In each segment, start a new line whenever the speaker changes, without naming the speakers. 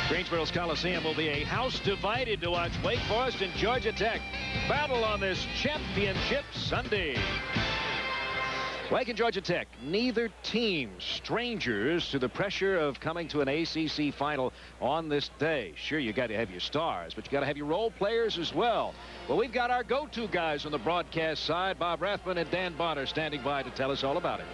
Greensboro's Coliseum will be a house divided to watch Wake Forest and Georgia Tech battle on this championship Sunday. Wake and Georgia Tech, neither team strangers to the pressure of coming to an ACC final on this day. Sure, you got to have your stars, but you got to have your role players as well. Well, we've got our go-to guys on the broadcast side, Bob Rathman and Dan Bonner, standing by to tell us all about it.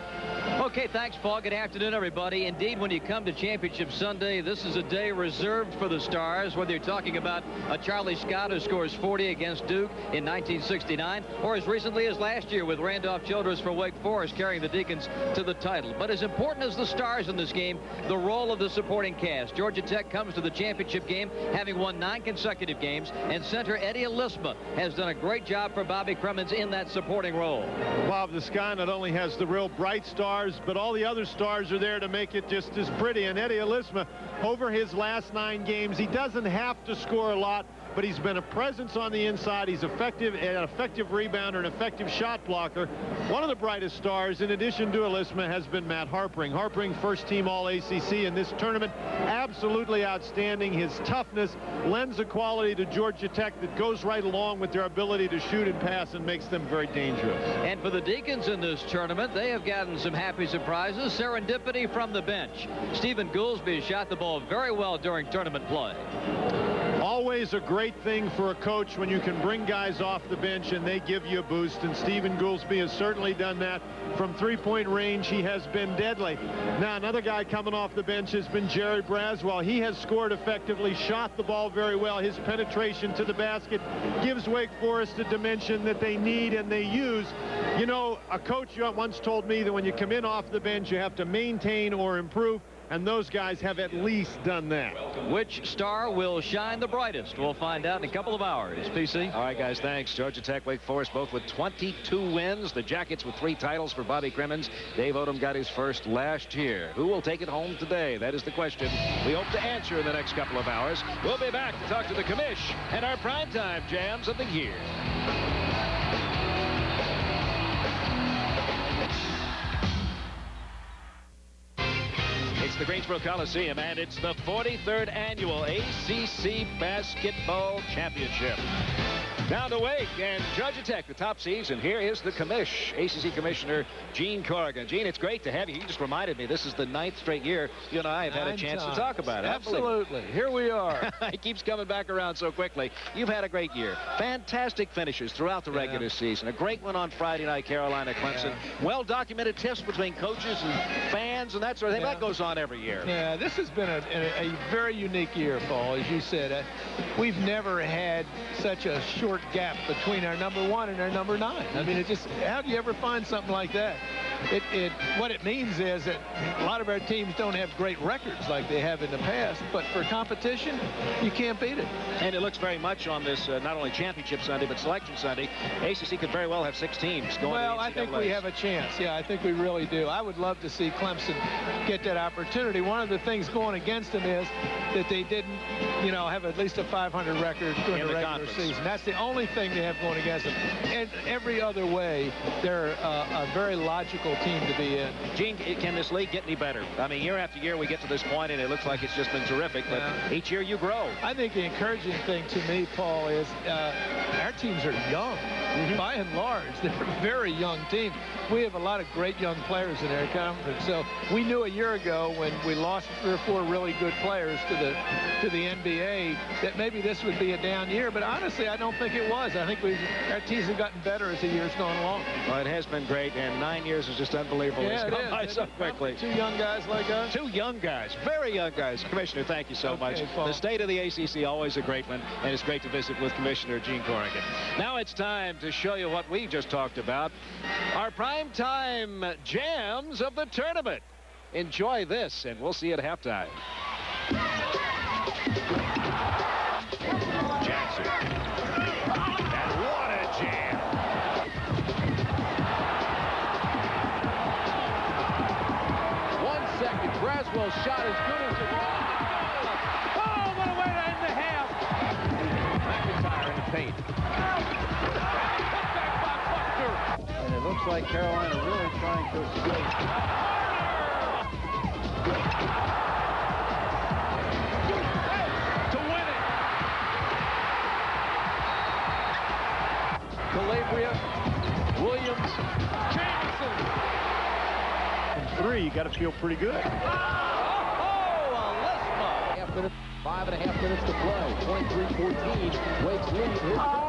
Okay, thanks, Paul. Good afternoon, everybody. Indeed, when you come to Championship Sunday, this is a day reserved for the stars, whether you're talking about a Charlie Scott who scores 40 against Duke in 1969, or as recently as last year with Randolph Childress for Wake Forest carrying the Deacons to the title. But as important as the stars in this game, the role of the supporting cast. Georgia Tech comes to the championship game having won 9 consecutive games, and center Eddie Alisma has done a great job for Bobby Cremins in that supporting role.
Bob, the sky not only has the real bright stars, but all the other stars are there to make it just as pretty. And Eddie Alisma, over his last 9 games, he doesn't have to score a lot, but he's been a presence on the inside. He's effective, an effective rebounder, an effective shot blocker. One of the brightest stars, in addition to Alisma, has been Matt Harpring. Harpring, first team All-ACC in this tournament. Absolutely outstanding. His toughness lends a quality to Georgia Tech that goes right along with their ability to shoot and pass and makes them very dangerous.
And for the Deacons in this tournament, they have gotten some happy surprises. Serendipity from the bench. Stephen Goolsby shot the ball very well during tournament play.
Always a great thing for a coach when you can bring guys off the bench and they give you a boost, and Stephen Goolsby has certainly done that. From three-point range, he has been deadly. Now, another guy coming off the bench has been Jerry Braswell. He has scored effectively, shot the ball very well. His penetration to the basket gives Wake Forest a dimension that they need and they use. You know, a coach once told me that when you come in off the bench, you have to maintain or improve. And those guys have at least done that.
Which star will shine the brightest? We'll find out in a couple of hours. PC.
All right, guys, thanks. Georgia Tech, Wake Forest, both with 22 wins. The Jackets with 3 titles for Bobby Cremins. Dave Odom got his first last year. Who will take it home today? That is the question we hope to answer in the next couple of hours. We'll be back to talk to the commish and our primetime jams of the year. It's the Greensboro Coliseum, and it's the 43rd annual ACC Basketball Championship. Down to Wake and Georgia Tech, the top seeds, and here is the commish, ACC Commissioner Gene Corrigan. Gene, it's great to have you. You just reminded me this is the 9th straight year you and I have had a chance to talk about it.
Absolutely. Here we are.
It keeps coming back around so quickly. You've had a great year. Fantastic finishes throughout the regular season. A great one on Friday night, Carolina Clemson. Well-documented tiffs between coaches and fans and that sort of thing. That goes on every year.
Yeah, this has been a very unique year, Paul, as you said. We've never had such a short gap between our number 1 and our number 9. I mean, it just, how do you ever find something like that? What it means is that a lot of our teams don't have great records like they have in the past, but for competition, you can't beat it.
And it looks very much on this not only Championship Sunday, but Selection Sunday. ACC could very well have 6 teams going.
Well, I think we have a chance. Yeah, I think we really do. I would love to see Clemson get that opportunity. One of the things going against them is that they didn't, have at least a 500 record during the regular season. That's the only thing they have going against them. And every other way, they're a very logical team to be in.
Gene, can this league get any better? I mean, year after year we get to this point and it looks like it's just been terrific, but each year you grow.
I think the encouraging thing to me, Paul, is our teams are young. By and large, they're a very young team. We have a lot of great young players in our conference. So we knew a year ago when we lost 3 or 4 really good players to the NBA that maybe this would be a down year. But honestly, I don't think it was. I think our teams have gotten better as the year's gone along.
Well, it has been great, and 9 years is just unbelievable.
Yeah,
it's gone by so quickly.
2 young guys like us.
2 young guys, very young guys. Commissioner, thank you so much.
Paul.
The state of the ACC, always a great one, and it's great to visit with Commissioner Gene Corrigan. Now it's time to show you what we just talked about, our primetime jams of the tournament. Enjoy this, and we'll see you at halftime. Jackson. And what a jam.
Braswell's shot as good as it was. Oh, what a way to end the half. McIntyre in the paint. And it looks like Carolina really trying to escape.
got to feel pretty good.
Half minute, 5.5 minutes to play. 23-14. Wake's lead. Here comes.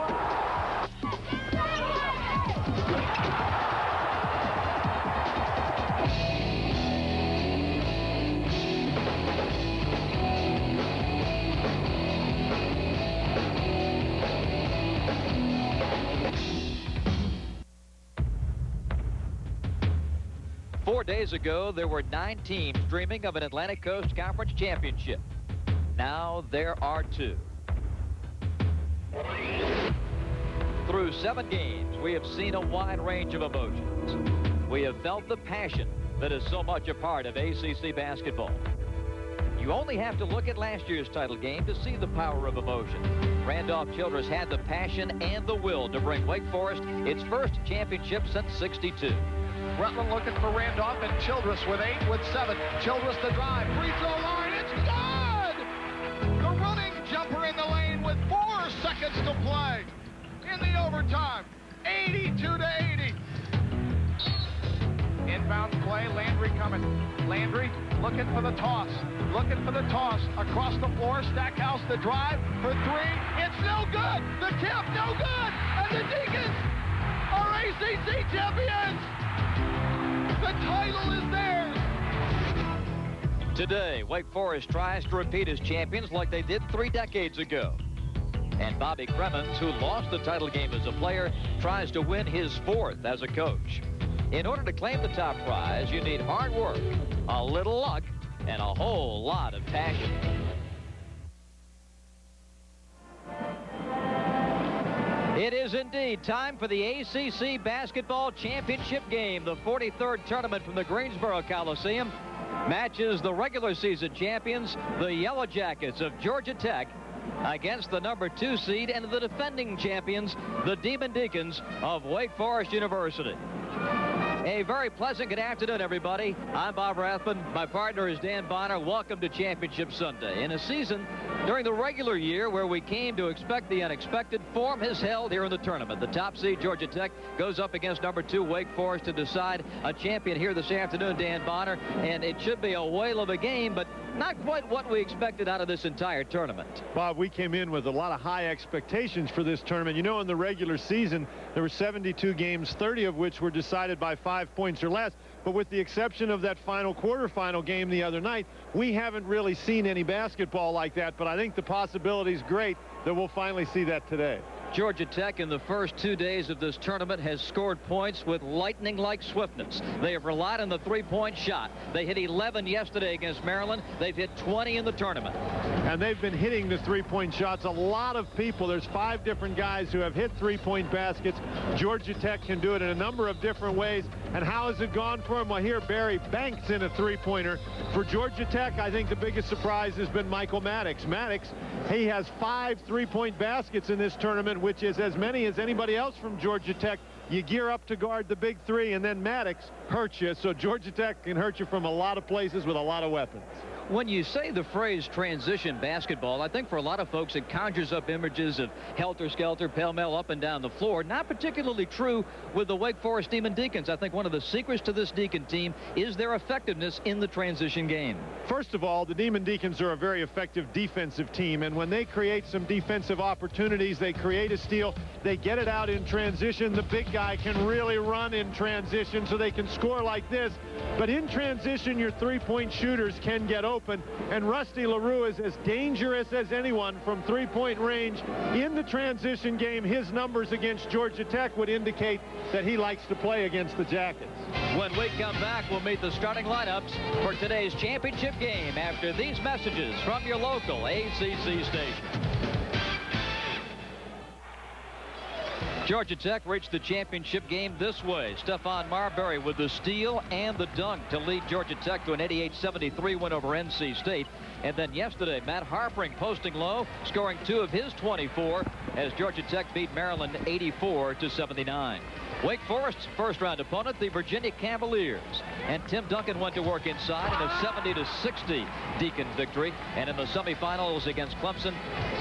4 days ago, there were 9 teams dreaming of an Atlantic Coast Conference championship. Now there are 2. Through 7 games, we have seen a wide range of emotions. We have felt the passion that is so much a part of ACC basketball. You only have to look at last year's title game to see the power of emotion. Randolph-Childress had the passion and the will to bring Wake Forest its first championship since '62.
Rutland looking for Randolph, and Childress with 8, with 7. Childress the drive, free throw line, it's good! The running jumper in the lane with 4 seconds to play in the overtime. 82-80. Inbound play, Landry coming. Landry looking for the toss. Looking for the toss. Across the floor, Stackhouse the drive for 3. It's no good! The tip, no good! And the Deacons are ACC champions! The title is theirs!
Today, Wake Forest tries to repeat as champions like they did 3 decades ago. And Bobby Cremens, who lost the title game as a player, tries to win his 4th as a coach. In order to claim the top prize, you need hard work, a little luck, and a whole lot of passion. It is indeed time for the ACC Basketball Championship game. The 43rd tournament from the Greensboro Coliseum matches the regular season champions, the Yellow Jackets of Georgia Tech, against the number 2 seed and the defending champions, the Demon Deacons of Wake Forest University. A very pleasant good afternoon, everybody. I'm Bob Rathman. My partner is Dan Bonner. Welcome to Championship Sunday. In a season during the regular year where we came to expect the unexpected, form has held here in the tournament. The top seed, Georgia Tech, goes up against number 2 Wake Forest to decide a champion here this afternoon, Dan Bonner. And it should be a whale of a game, but not quite what we expected out of this entire tournament.
Bob, we came in with a lot of high expectations for this tournament. You know, in the regular season, there were 72 games, 30 of which were decided by 5 points or less. But with the exception of that final quarterfinal game the other night, we haven't really seen any basketball like that. But I think the possibility is great that we'll finally see that today.
Georgia Tech in the first 2 days of this tournament has scored points with lightning-like swiftness. They have relied on the three-point shot. They hit 11 yesterday against Maryland. They've hit 20 in the tournament.
And they've been hitting the three-point shots. A lot of people, there's 5 different guys who have hit three-point baskets. Georgia Tech can do it in a number of different ways. And how has it gone for them? Well, here Barry Banks in a three-pointer. For Georgia Tech, I think the biggest surprise has been Michael Maddox. Maddox, he has 5 three-point baskets in this tournament, which is as many as anybody else from Georgia Tech. You gear up to guard the big 3, and then Maddox hurts you. So Georgia Tech can hurt you from a lot of places with a lot of weapons.
When you say the phrase transition basketball, I think for a lot of folks it conjures up images of helter-skelter, pell-mell up and down the floor. Not particularly true with the Wake Forest Demon Deacons. I think one of the secrets to this Deacon team is their effectiveness in the transition game.
First of all, the Demon Deacons are a very effective defensive team, and when they create some defensive opportunities, they create a steal, they get it out in transition. The big guy can really run in transition, so they can score like this. But in transition, your three-point shooters can get open, and Rusty LaRue is as dangerous as anyone from three-point range. In the transition game, his numbers against Georgia Tech would indicate that he likes to play against the Jackets.
When we come back, we'll meet the starting lineups for today's championship game after these messages from your local ACC station. Georgia Tech reached the championship game this way. Stephon Marbury with the steal and the dunk to lead Georgia Tech to an 88-73 win over NC State. And then yesterday, Matt Harpring posting low, scoring 2 of his 24 as Georgia Tech beat Maryland 84-79. Wake Forest's first-round opponent, the Virginia Cavaliers. And Tim Duncan went to work inside in a 70-60 Deacon victory. And in the semifinals against Clemson,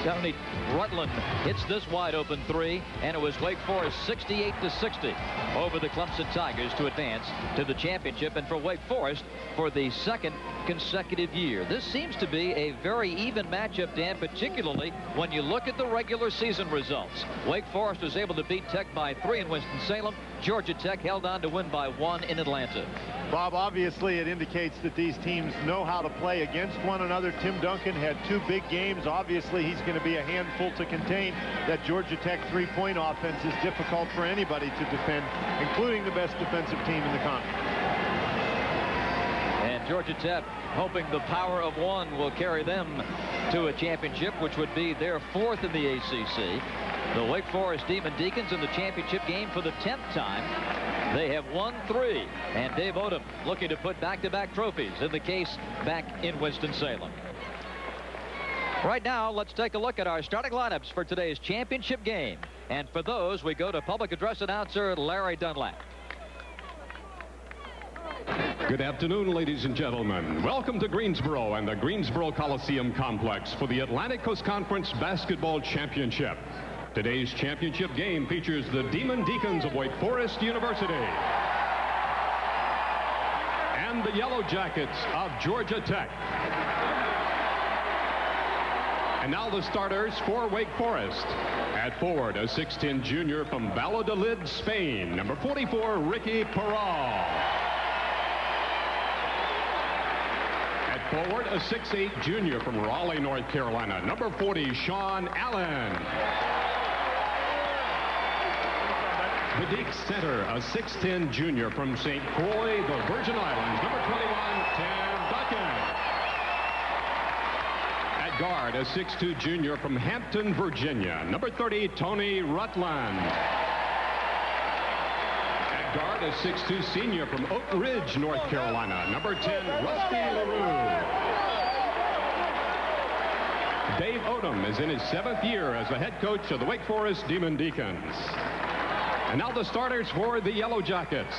Tony Rutland hits this wide open three, and it was Wake Forest 68-60 over the Clemson Tigers to advance to the championship, and for Wake Forest for the second consecutive year. This seems to be a very even matchup, Dan, particularly when you look at the regular season results. Wake Forest was able to beat Tech by 3 in Winston-Salem. Georgia Tech held on to win by 1 in Atlanta.
Bob, obviously it indicates that these teams know how to play against one another. Tim Duncan had 2 big games. Obviously he's going to be a handful to contain. That Georgia Tech three-point offense is difficult for anybody to defend, including the best defensive team in the conference.
And Georgia Tech hoping the power of one will carry them to a championship, which would be their 4th in the ACC. The Wake Forest Demon Deacons in the championship game for the 10th time. They have won 3, and Dave Odom looking to put back-to-back trophies in the case back in Winston-Salem. Right now, let's take a look at our starting lineups for today's championship game. And for those, we go to public address announcer Larry Dunlap.
Good afternoon, ladies and gentlemen. Welcome to Greensboro and the Greensboro Coliseum Complex for the Atlantic Coast Conference Basketball Championship. Today's championship game features the Demon Deacons of Wake Forest University and the Yellow Jackets of Georgia Tech. And now the starters for Wake Forest. At forward, a 6'10 junior from Valladolid, Spain, number 44, Ricky Peral. At forward, a 6'8 junior from Raleigh, North Carolina, number 40, Sean Allen. The Deac center, a 6'10 junior from St. Croix, the Virgin Islands, number 21, Tim Duncan. At guard, a 6'2 junior from Hampton, Virginia, number 30, Tony Rutland. At guard, a 6'2 senior from Oak Ridge, North Carolina, number 10, Rusty LaRue. Dave Odom is in his 7th year as the head coach of the Wake Forest Demon Deacons. And now the starters for the Yellow Jackets.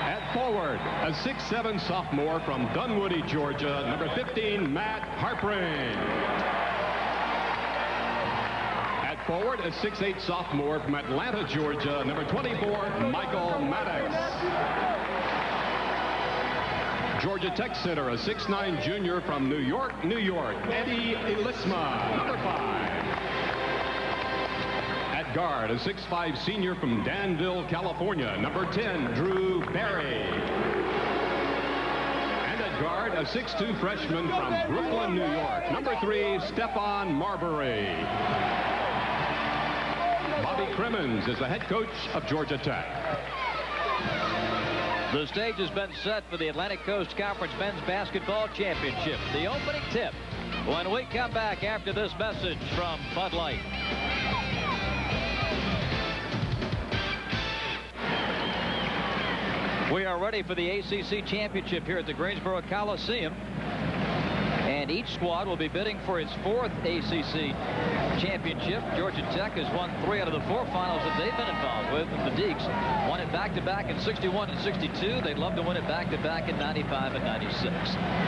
At forward, a 6'7 sophomore from Dunwoody, Georgia, number 15, Matt Harpring. At forward, a 6'8 sophomore from Atlanta, Georgia, number 24, Michael Maddox. Georgia Tech center, a 6'9 junior from New York, New York, Eddie Elisma, number 5. At guard, a 6'5 senior from Danville, California, number 10, Drew Barry. And at guard, a 6'2 freshman from Brooklyn, New York, number 3, Stephon Marbury. Bobby Crimmins is the head coach of Georgia Tech.
The stage has been set for the Atlantic Coast Conference Men's Basketball Championship. The opening tip when we come back after this message from Bud Light. We are ready for the ACC Championship here at the Greensboro Coliseum. And each squad will be bidding for its 4th ACC championship. Georgia Tech has won 3 out of the 4 finals that they've been involved with. The Deacs won it back-to-back in 61 and 62. They'd love to win it back-to-back in 95 and 96.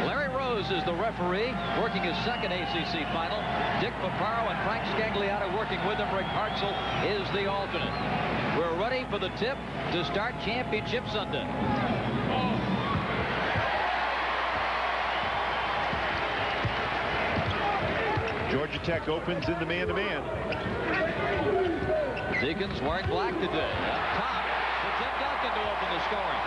Larry Rose is the referee, working his 2nd ACC final. Dick Paparo and Frank Scagliato working with him. Rick Hartzell is the alternate. We're ready for the tip to start Championship Sunday.
Georgia Tech opens in the man-to-man.
Deacons wearing black today. Up top for Tim Duncan to open the scoring.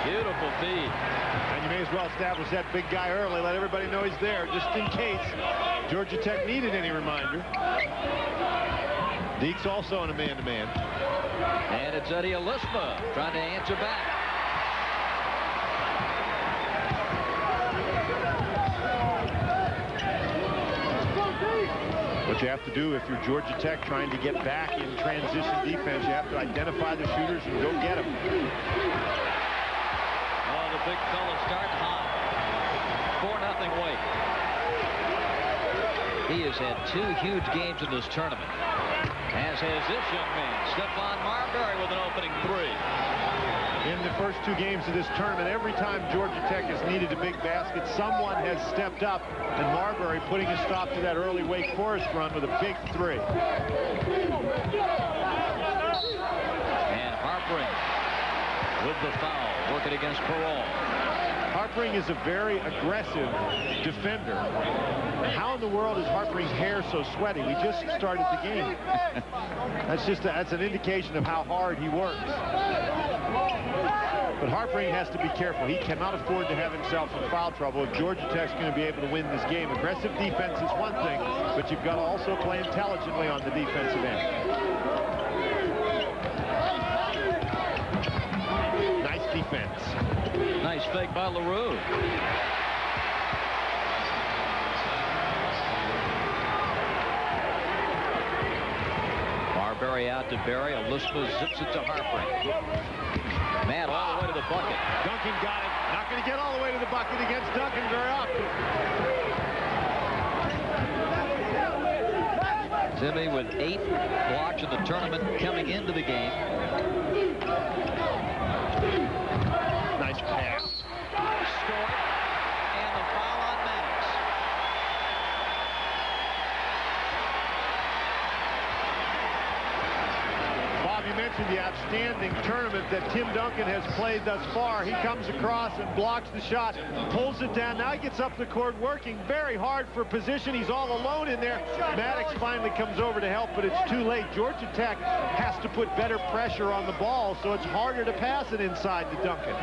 Beautiful feed.
And you may as well establish that big guy early. Let everybody know he's there, just in case Georgia Tech needed any reminder. Deacs also in a man-to-man.
And it's Eddie Elisma trying to answer back.
What you have to do if you're Georgia Tech trying to get back in transition defense, you have to identify the shooters and go get them.
Oh, the big fella starting hot. 4-0 Wake. He has had 2 huge games in this tournament, as has this young man, Stephon Marbury, with an opening 3.
in the first 2 games of this tournament. Every time Georgia Tech has needed a big basket, someone has stepped up, and Marbury putting a stop to that early Wake Forest run with a big 3.
And Harpering with the foul, working against Perrault.
Harpering is a very aggressive defender. How in the world is Harpering's hair so sweaty? We just started the game. That's an indication of how hard he works. But Harpering has to be careful. He cannot afford to have himself in foul trouble if Georgia Tech's going to be able to win this game. Aggressive defense is one thing, but you've got to also play intelligently on the defensive end. Nice defense.
Nice fake by LaRue. Marbury out to Berry. Olisma zips it to Harpering. Man, all the way to the bucket.
Duncan got it. Not going to get all the way to the bucket against Duncan very often.
Timmy with 8 blocks in the tournament coming into the game.
Nice pass.
Scored. And the foul on Maddox.
Bob, you mentioned the outstanding tournament that Tim Duncan has played thus far. He comes across and blocks the shot, pulls it down. Now he gets up the court, working very hard for position. He's all alone in there. Maddox finally comes over to help, but it's too late. Georgia Tech has to put better pressure on the ball, so it's harder to pass it inside to Duncan.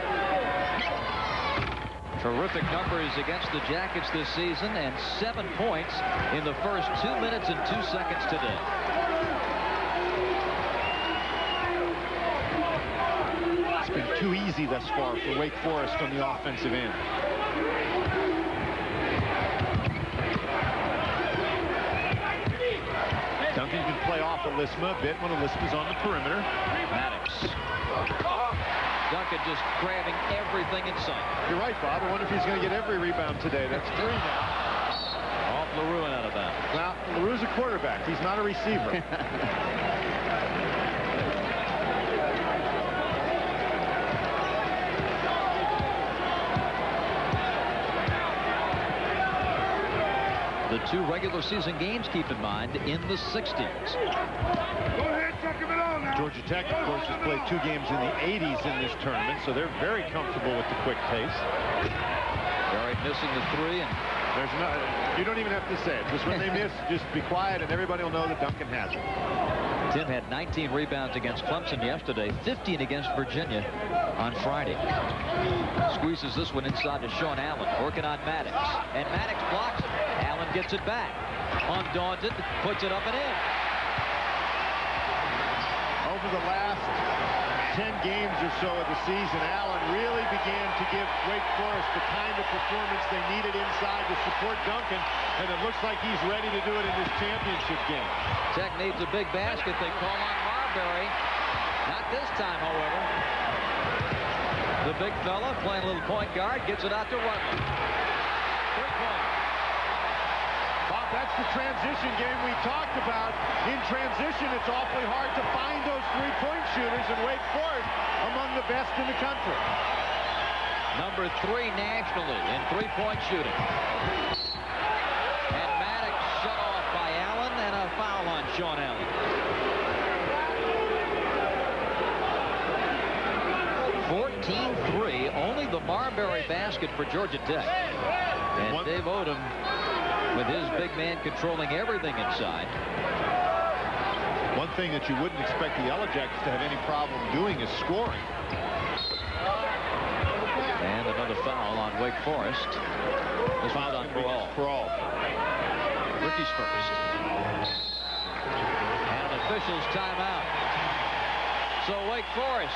Terrific numbers against the Jackets this season, and 7 points in the first 2 minutes and 2 seconds today.
It's been too easy thus far for Wake Forest on the offensive end. Duncan can play off Olisma a bit when Olisma's on the perimeter.
Maddox. Duncan just grabbing everything in sight.
You're right, Bob. I wonder if he's going to get every rebound today. That's 3 now.
Off LaRue and out of bounds.
Now, LaRue's a quarterback. He's not a receiver.
The 2 regular season games, keep in mind, in the 60s.
Georgia Tech, of course, has played 2 games in the 80s in this tournament, so they're very comfortable with the quick pace.
Berry missing the 3, and
there's no, you don't even have to say it. Just when they miss, just be quiet, and everybody will know that Duncan has it.
Tim had 19 rebounds against Clemson yesterday, 15 against Virginia on Friday. Squeezes this one inside to Sean Allen, working on Maddox, and Maddox blocks it. Allen gets it back. Undaunted, puts it up and in.
Over the last 10 games or so of the season, Allen really began to give Wake Forest the kind of performance they needed inside to support Duncan, and it looks like he's ready to do it in this championship game.
Tech needs a big basket. They call on Marbury. Not this time, however. The big fella playing a little point guard gets it out to Rutland. 3-point.
Bob, that's the transition game we talked about. In transition, it's awfully hard to find those 3-point shooters, and Wake Forest among the best in the country.
Number 3 nationally in 3-point shooting. And Maddox shut off by Allen, and a foul on Sean Allen. Only the Marbury basket for Georgia Tech. And Dave Odom, with his big man controlling everything inside.
One thing that you wouldn't expect the Yellow Jackets to have any problem doing is scoring.
And another foul on Wake Forest. This one's on Perrault. Ricky's first. And an official's timeout. So Wake Forest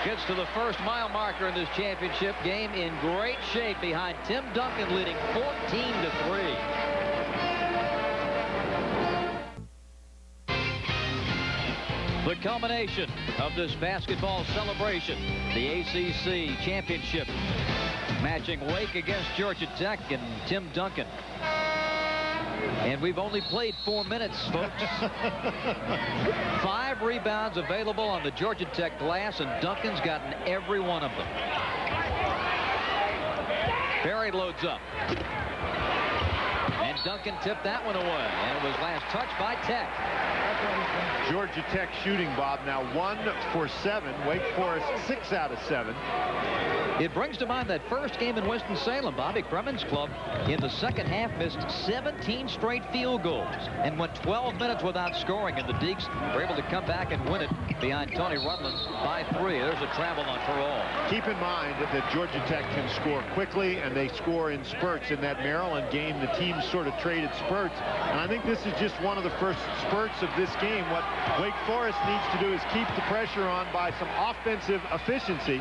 gets to the first mile marker in this championship game in great shape behind Tim Duncan, leading 14-3. The culmination of this basketball celebration, the ACC championship, matching Wake against Georgia Tech and Tim Duncan. And we've only played 4 minutes, folks. 5 rebounds available on the Georgia Tech glass, and Duncan's gotten every one of them. Barry loads up. And Duncan tipped that one away. And it was last touched by Tech.
Georgia Tech shooting, Bob, now 1 for 7. Wake Forest 6 out of 7.
It brings to mind that first game in Winston-Salem. Bobby Kremen's club in the second half missed 17 straight field goals and went 12 minutes without scoring. And the Deeks were able to come back and win it behind Tony Rutland by 3. There's a travel on Parole.
Keep in mind that Georgia Tech can score quickly, and they score in spurts. In that Maryland game, the teams sort of traded spurts. And I think this is just one of the first spurts of this game. What Wake Forest needs to do is keep the pressure on by some offensive efficiency.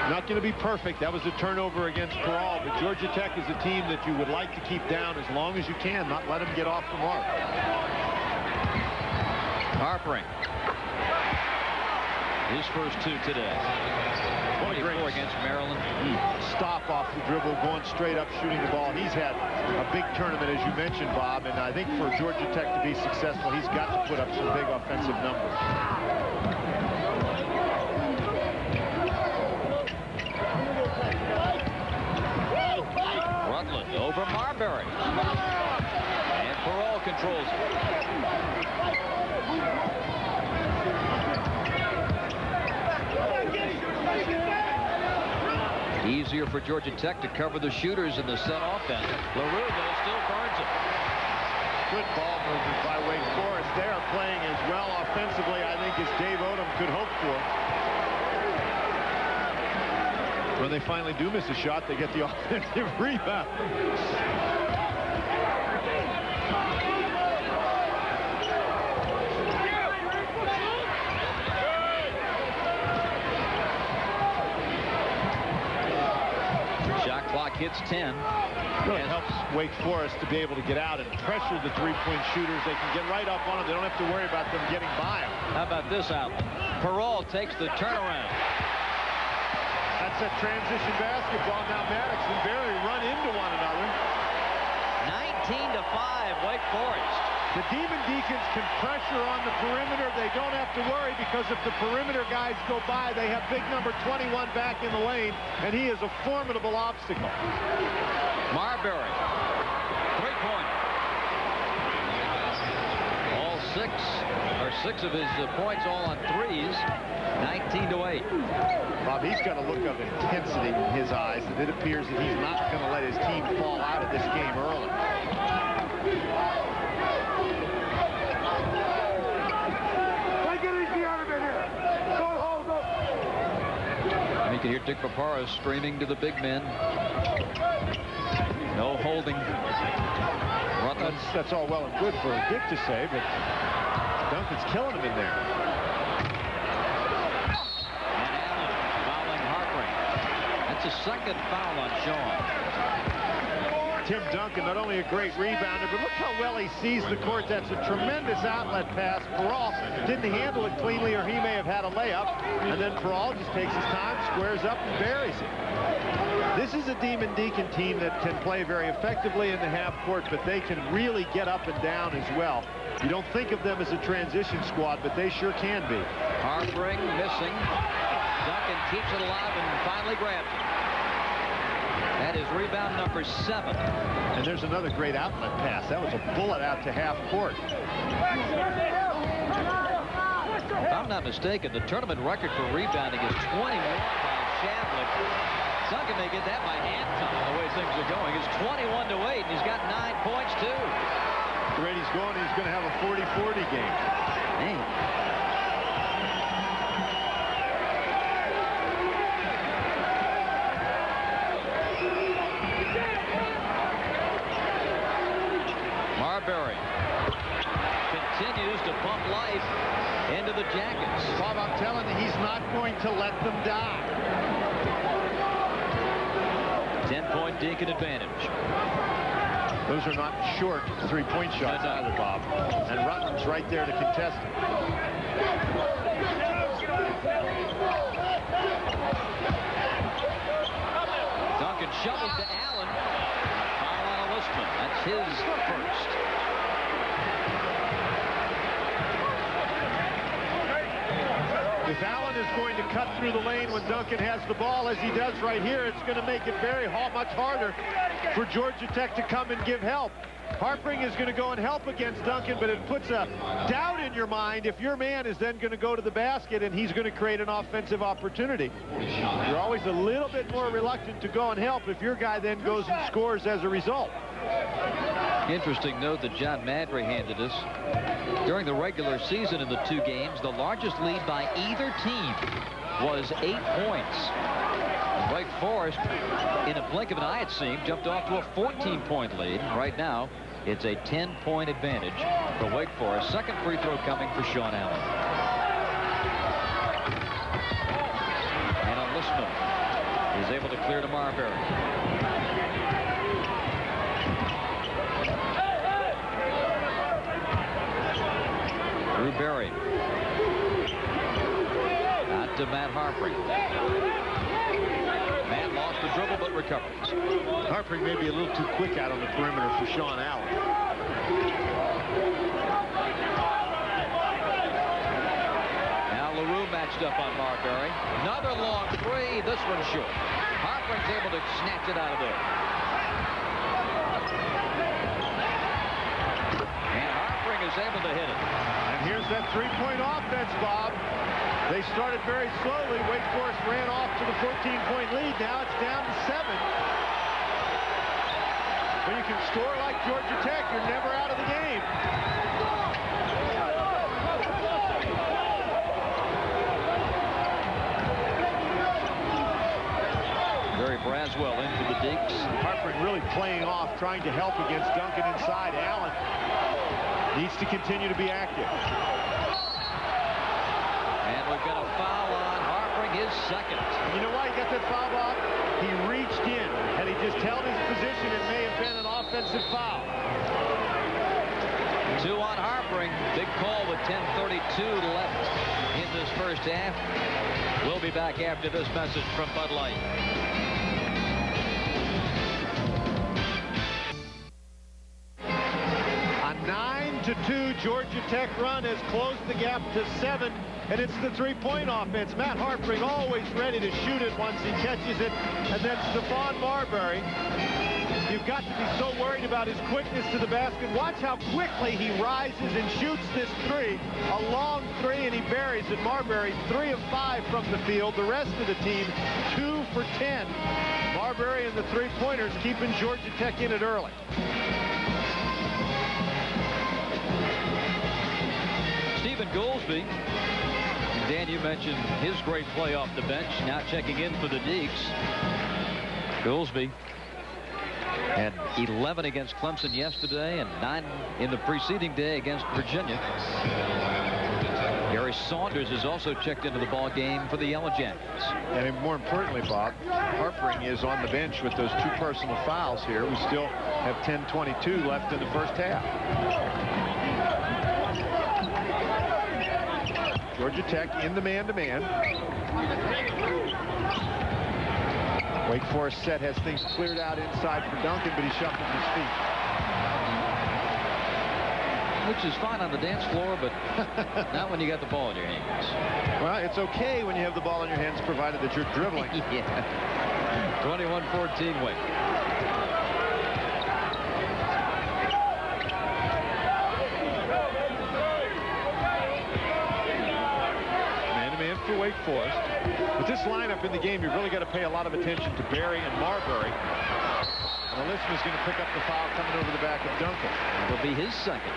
Not going to be perfect. That was a turnover against Parole, but Georgia Tech is a team that you would like to keep down as long as you can, not let them get off the mark.
Harpering. His first 2 today. 24 against Maryland.
Stop off the dribble, going straight up, shooting the ball. He's had a big tournament, as you mentioned, Bob, and I think for Georgia Tech to be successful, he's got to put up some big offensive numbers.
Rutland over Marbury. And Parole controls it. Easier for Georgia Tech to cover the shooters in the set offense. LaRue, though, still burns it.
Good ball movement by Wake Forest. They are playing as well offensively, I think, as Dave Odom could hope for. When they finally do miss a shot, they get the offensive rebound.
Shot clock hits 10.
Really helps Wake Forest to be able to get out and pressure the three-point shooters. They can get right up on them. They don't have to worry about them getting by them.
How about this outlet? Parole takes the turnaround.
That's a transition basketball. Now Maddox and Barry run into one another.
19-5, Wake Forest.
The Demon Deacons can pressure on the perimeter. They don't have to worry because if the perimeter guys go by, they have big number 21 back in the lane, and he is a formidable obstacle.
Marbury, 3-point. All 6 of his points all on threes. 19-8.
Bob, he's got a look of intensity in his eyes, and it appears that he's not going to let his team fall out of this game early.
You can hear Dick Papara screaming to the big men. No holding.
That's all well and good for Dick to say, but Duncan's killing him in there.
And Allen fouling Harpering. That's a second foul on Sean.
Tim Duncan, not only a great rebounder, but look how well he sees the court. That's a tremendous outlet pass. Parole didn't handle it cleanly, or he may have had a layup. And then Parole just takes his time, squares up, and buries it. This is a Demon Deacon team that can play very effectively in the half court, but they can really get up and down as well. You don't think of them as a transition squad, but they sure can be.
Harpering missing. Duncan keeps it alive and finally grabs it. That is rebound number 7.
And there's another great outlet pass. That was a bullet out to half court.
If I'm not mistaken, the tournament record for rebounding is 21 by Shavlik. Duncan may get that by hand time the way things are going. It's 21-8, and he's got 9 points, too.
The rate he's going, he's going to have a 40-40 game.
Man. Marbury continues to pump life into the Jackets.
Bob, I'm telling you, he's not going to let them die.
10-point Deacon advantage.
Those are not short three-point shots either, Bob. And Rutland's right there to contest it.
Duncan shovels to Allen. Foul on Listman. That's his first.
If Allen is going to cut through the lane when Duncan has the ball, as he does right here, it's going to make it much harder for Georgia Tech to come and give help. Harpring is going to go and help against Duncan, but it puts a doubt in your mind if your man is then going to go to the basket and he's going to create an offensive opportunity. You're always a little bit more reluctant to go and help if your guy then goes and scores as a result.
Interesting note that John Madry handed us. During the regular season in the two games, the largest lead by either team was 8 points. Wake Forest, in a blink of an eye it seemed, jumped off to a 14-point lead. Right now, it's a 10-point advantage for Wake Forest. Second free throw coming for Sean Allen. And Lisman is able to clear to Marbury. Drew Berry. Out to Matt Harpring. Matt lost the dribble but recovers.
Harpring may be a little too quick out on the perimeter for Sean Allen.
Now LaRue matched up on Marbury. Another long three. This one short. Harpring's able to snatch it out of there. And Harpring is able to hit it.
And here's that three-point offense, Bob. They started very slowly. Wake Forest ran off to the 14-point lead. Now it's down to 7. When you can score like Georgia Tech, you're never out of the game.
Barry Braswell into the Deeks.
Harpring really playing off, trying to help against Duncan inside. Allen needs to continue to be active.
And we've got a foul on Harpring, his second.
You know why he got that foul, Bob? He reached in. Had he just held his position, it may have been an offensive foul.
2 on Harpring. Big call with 10:32 left in this first half. We'll be back after this message from Bud Light.
A 9-2 Georgia Tech run has closed the gap to 7, and it's the three-point offense. Matt Harpring always ready to shoot it once he catches it, and then Stephon Marbury. You've got to be so worried about his quickness to the basket. Watch how quickly he rises and shoots this three. A long three, and he buries it. Marbury, 3 of 5 from the field. The rest of the team, 2 for 10. Marbury and the three-pointers keeping Georgia Tech in it early.
Stephen Goolsby. Dan, you mentioned his great play off the bench. Now checking in for the Deeks. Goolsby had 11 against Clemson yesterday and 9 in the preceding day against Virginia. Gary Saunders has also checked into the ball game for the Yellow Jackets.
And more importantly, Bob, Harpring is on the bench with those 2 personal fouls here. We still have 10:22 left in the first half. Georgia Tech in the man-to-man. Wake Forest set has things cleared out inside for Duncan, but he shuffled his feet.
Which is fine on the dance floor, but not when you got the ball in your hands.
Well, it's okay when you have the ball in your hands, provided that you're dribbling.
Yeah. 21-14 Wake.
Man-to-man for Wake Forest. With this lineup in the game, you've really got to pay a lot of attention to Berry and Marbury. And Lisman is going to pick up the foul coming over the back of Duncan.
It'll be his second.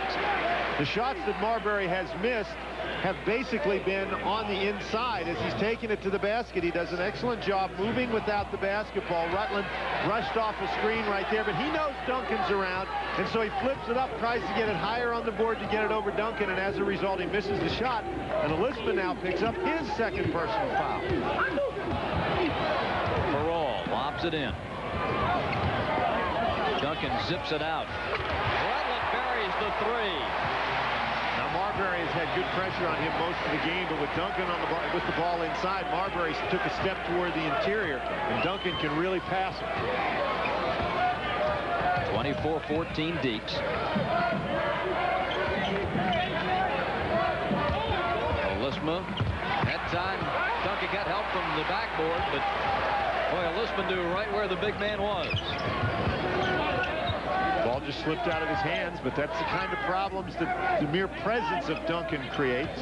The shots that Marbury has missed have basically been on the inside as he's taking it to the basket. He does an excellent job moving without the basketball. Rutland rushed off a screen right there, but he knows Duncan's around, and so he flips it up, tries to get it higher on the board to get it over Duncan, and as a result, he misses the shot. And Lisman now picks up his second personal foul.
Perrault lobs it in. Duncan zips it out. Rutland buries the 3.
Now Marbury has had good pressure on him most of the game, but with Duncan on the ball, with the ball inside, Marbury took a step toward the interior, and Duncan can really pass it.
24-14 Deeks. Lisma. That time Duncan got help from the backboard, but boy, Lisma knew right where the big man was.
Ball just slipped out of his hands, but that's the kind of problems that the mere presence of Duncan creates.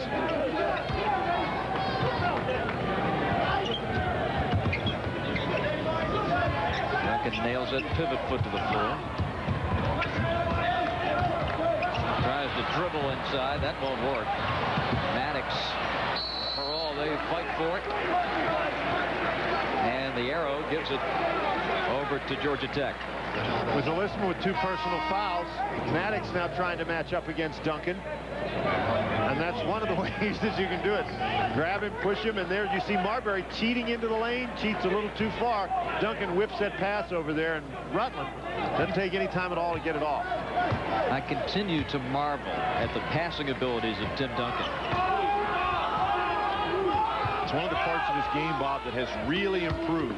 Duncan nails that pivot foot to the floor. Tries to dribble inside. That won't work. Maddox, for all, they fight for it. And the arrow gives it over to Georgia Tech.
With Lisma with 2 personal fouls, Maddox now trying to match up against Duncan. And that's one of the ways that you can do it. Grab him, push him, and there you see Marbury cheating into the lane. Cheats a little too far. Duncan whips that pass over there, and Rutland doesn't take any time at all to get it off.
I continue to marvel at the passing abilities of Tim Duncan.
It's one of the parts of his game, Bob, that has really improved.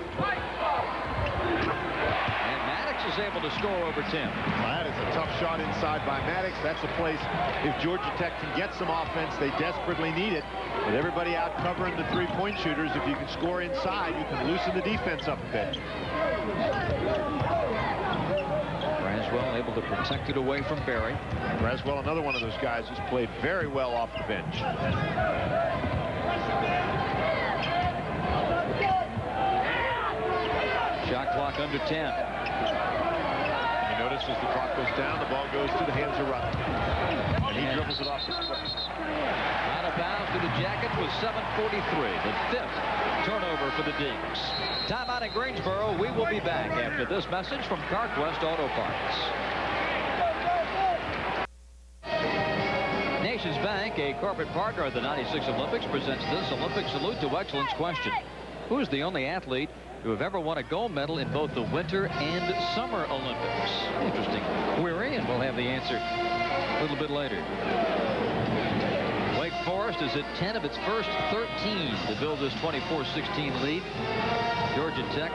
And Maddox is able to score over Tim.
That is a tough shot inside by Maddox. That's a place, if Georgia Tech can get some offense, they desperately need it. With everybody out covering the three-point shooters, if you can score inside, you can loosen the defense up a bit.
Braswell able to protect it away from Barry.
Braswell, another one of those guys who's played very well off the bench.
Shot clock under 10.
You notice as the clock goes down, the ball goes to the hands of Rutland. And he dribbles it off his foot.
Out of bounds to the Jackets with 7:43. The 5th turnover for the Deeks. Timeout in Greensboro. We will be back after this message from CarQuest Auto Parts. Nations Bank, a corporate partner of the '96 Olympics, presents this Olympic Salute to Excellence question. Who's the only athlete who have ever won a gold medal in both the Winter and Summer Olympics? Interesting query, and we'll have the answer a little bit later. Wake Forest is at 10 of its first 13 to build this 24-16 lead. Georgia Tech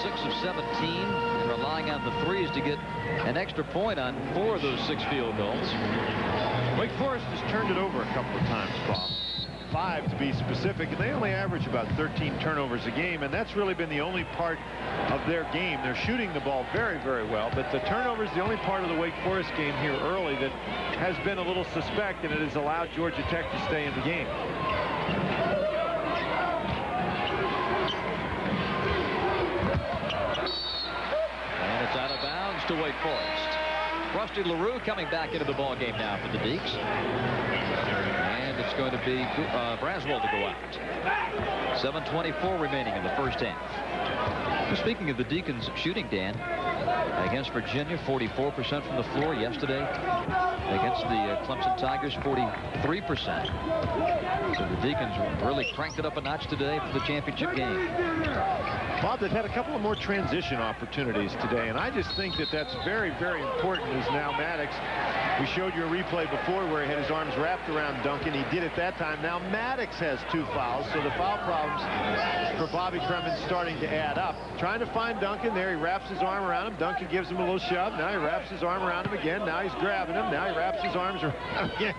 6 of 17 and relying on the threes to get an extra point on 4 of those 6 field goals.
Wake Forest has turned it over a couple of times, Bob. 5 to be specific, and they only average about 13 turnovers a game, and that's really been the only part of their game. They're shooting the ball very, very well, but the turnover is the only part of the Wake Forest game here early that has been a little suspect, and it has allowed Georgia Tech to stay in the game.
And it's out of bounds to Wake Forest. Rusty LaRue coming back into the ball game now for the Deeks. And it's going to be Braswell to go out. 7:24 remaining in the first half. Speaking of the Deacons shooting, Dan, against Virginia, 44% from the floor yesterday. Against the Clemson Tigers, 43%. So the Deacons really cranked it up a notch today for the championship game.
Bob, they've had a couple of more transition opportunities today, and I just think that that's very, very important. Is now Maddox. We showed you a replay before where he had his arms wrapped around Duncan. He did it that time. Now Maddox has 2 fouls, so the foul problems for Bobby Cremins starting to add up. Trying to find Duncan there. He wraps his arm around him. Duncan gives him a little shove. Now he wraps his arm around him again. Now he's grabbing him. Now he wraps his arms around him again.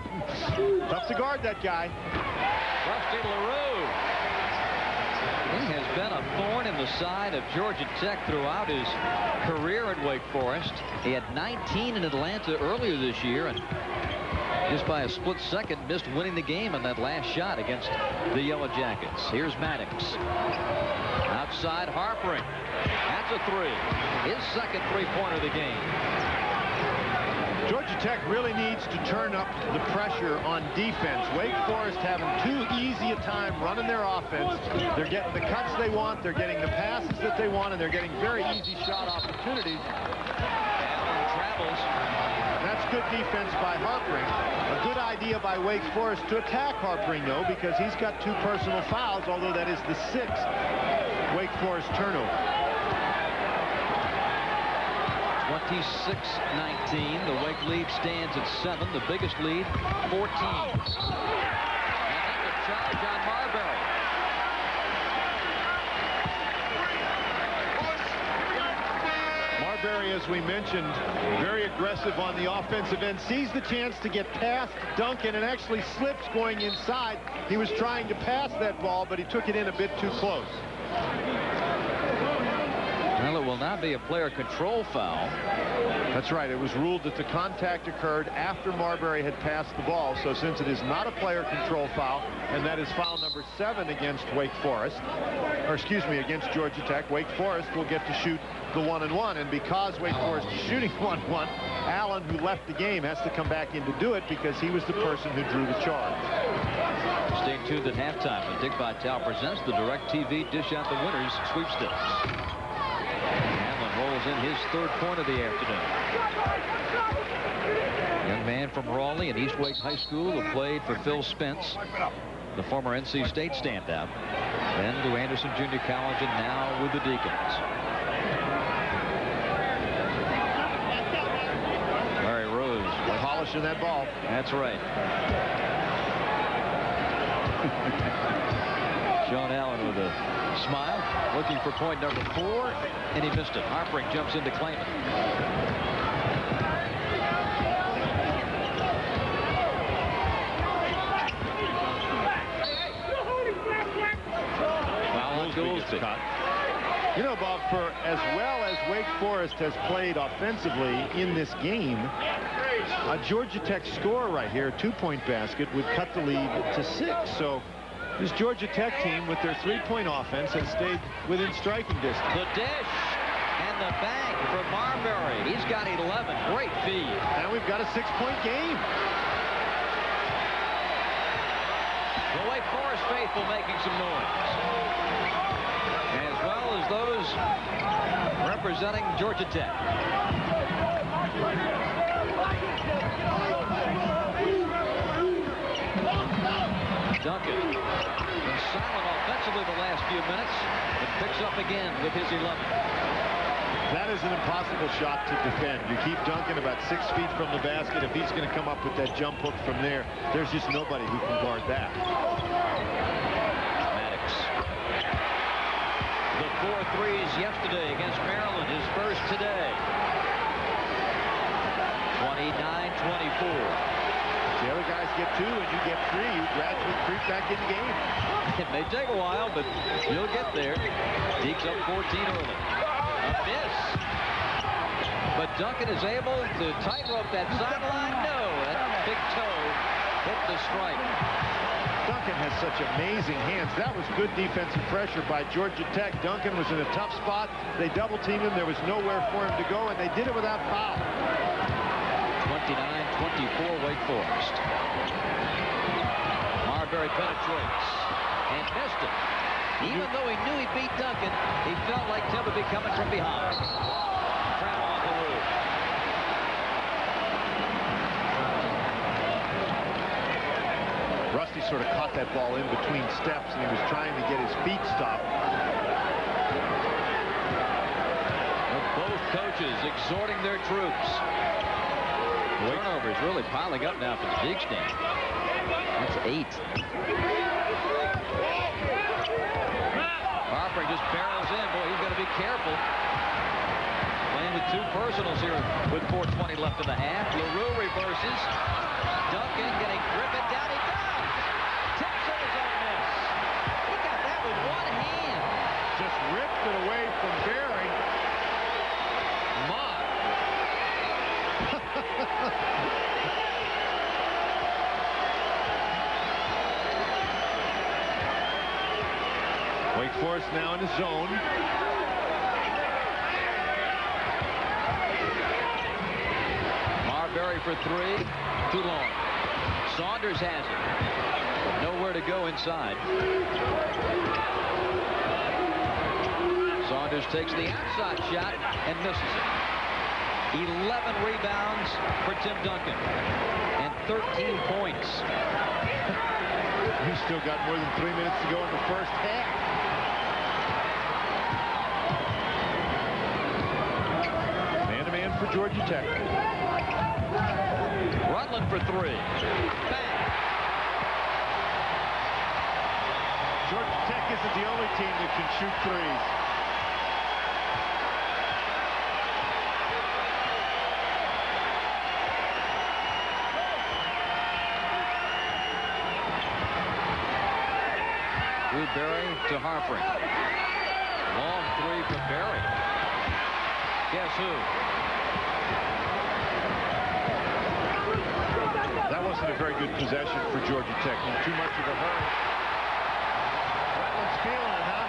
Tough to guard that guy.
Rusty LaRue. He has been a thorn in the side of Georgia Tech throughout his career at Wake Forest. He had 19 in Atlanta earlier this year, and just by a split second missed winning the game on that last shot against the Yellow Jackets. Here's Maddox. Outside Harpering. That's a 3. His second three-pointer of the game.
Georgia Tech really needs to turn up the pressure on defense. Wake Forest having too easy a time running their offense. They're getting the cuts they want, they're getting the passes that they want, and they're getting very easy shot opportunities.
Allen travels.
That's good defense by Harpering. A good idea by Wake Forest to attack Harpering, though, because he's got 2 personal fouls, although that is the 6th Wake Forest turnover.
26-19. The Wake lead stands at 7. The biggest lead, 14. And that's a charge on Marbury.
Marbury Marbury, as we mentioned, very aggressive on the offensive end, sees the chance to get past Duncan and actually slips going inside. He was trying to pass that ball, but he took it in a bit too close.
Well, it will now be a player control foul.
That's right. It was ruled that the contact occurred after Marbury had passed the ball. So since it is not a player control foul, and that is foul number 7 against Wake Forest, or excuse me, against Georgia Tech, Wake Forest will get to shoot the 1-and-1. And because Wake Forest is shooting 1-1, Allen, who left the game, has to come back in to do it because he was the person who drew the charge.
Stay tuned at halftime when Dick Vitale presents the DirecTV Dish Out the Winners sweepstakes. Allen rolls in his 3rd point of the afternoon. Young man from Raleigh and East Wake High School who played for Phil Spence, the former NC State standout, then to Anderson Junior College, and now with the Deacons. Larry Rose
Polishing that ball.
That's right. Sean Allen with a smile, looking for point number 4, and he missed it. Harpring jumps in to claim it. Foul on Goolsby.
You know, Bob, for as well as Wake Forest has played offensively in this game, a Georgia Tech score right here, a 2-point basket, would cut the lead to 6. So this Georgia Tech team, with their 3-point offense, has stayed within striking distance.
The dish and the bank for Marbury. He's got 11. Great feed.
And we've got a 6-point game.
The Wake Forest faithful making some noise, as well as those representing Georgia Tech. Duncan been silent offensively the last few minutes, but picks up again with his 11.
That is an impossible shot to defend. You keep Duncan about 6 feet from the basket. If he's going to come up with that jump hook from there, there's just nobody who can guard that.
Maddox. The 4 threes yesterday against Maryland, his first today. 29-24.
The other guys get 2 and you get 3, you gradually creep back in the game.
It may take a while, but you'll get there. Deke's up 14 early. A miss. But Duncan is able to tightrope that sideline. No, that big toe hit the strike.
Duncan has such amazing hands. That was good defensive pressure by Georgia Tech. Duncan was in a tough spot. They double-teamed him. There was nowhere for him to go, and they did it without foul.
29-24 Wake Forest. Marbury penetrates and missed it. Even though he knew he beat Duncan, he felt like Tim would be coming from behind. Travel on the roof.
Rusty sort of caught that ball in between steps, and he was trying to get his feet stopped.
Both coaches exhorting their troops. Turnover is really piling up now for the Deeks team. That's 8. Harpring just barrels in. Boy, he's got to be careful. Playing with 2 personals here with 4:20 left in the half. LaRue reverses. Duncan getting driven down. He does. Tips on his own miss. He got that with one hand.
Just ripped it away from Barry. My. Wake Forest now in the zone.
Marbury for 3. Too long. Saunders has it. Nowhere to go inside. Saunders takes the outside shot and misses it. 11 rebounds for Tim Duncan and 13 points.
He's still got more than 3 minutes to go in the first half. Man-to-man for Georgia Tech.
Rutland for 3. Bang.
Georgia Tech isn't the only team that can shoot threes.
Berry to Harpring. Long three from Berry. Guess who?
That wasn't a very good possession for Georgia Tech. In too much of a hurry. Rutland's feeling it, huh?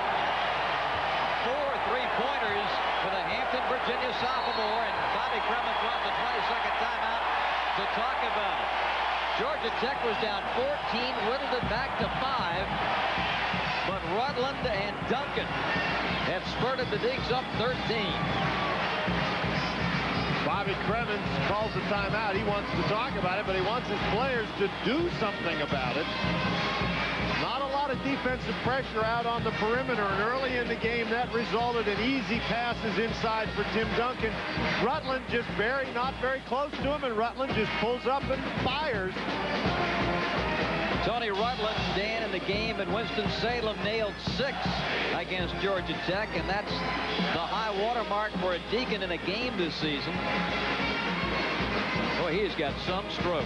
4 3-pointers for the Hampton, Virginia sophomore, and Bobby Cremon draws the 22nd timeout to talk about it. Georgia Tech was down 14, whittled it back to 5, but Rutland and Duncan have spurted the Deacs up 13.
Bobby Cremons calls a timeout. He wants to talk about it, but he wants his players to do something about it. Not a lot of defensive pressure out on the perimeter, and early in the game that resulted in easy passes inside for Tim Duncan. Rutland just not very close to him, and Rutland just pulls up and fires.
Tony Rutland, Dan, in the game, and Winston-Salem nailed 6 against Georgia Tech, and that's the high water mark for a Deacon in a game this season. Boy, he's got some stroke.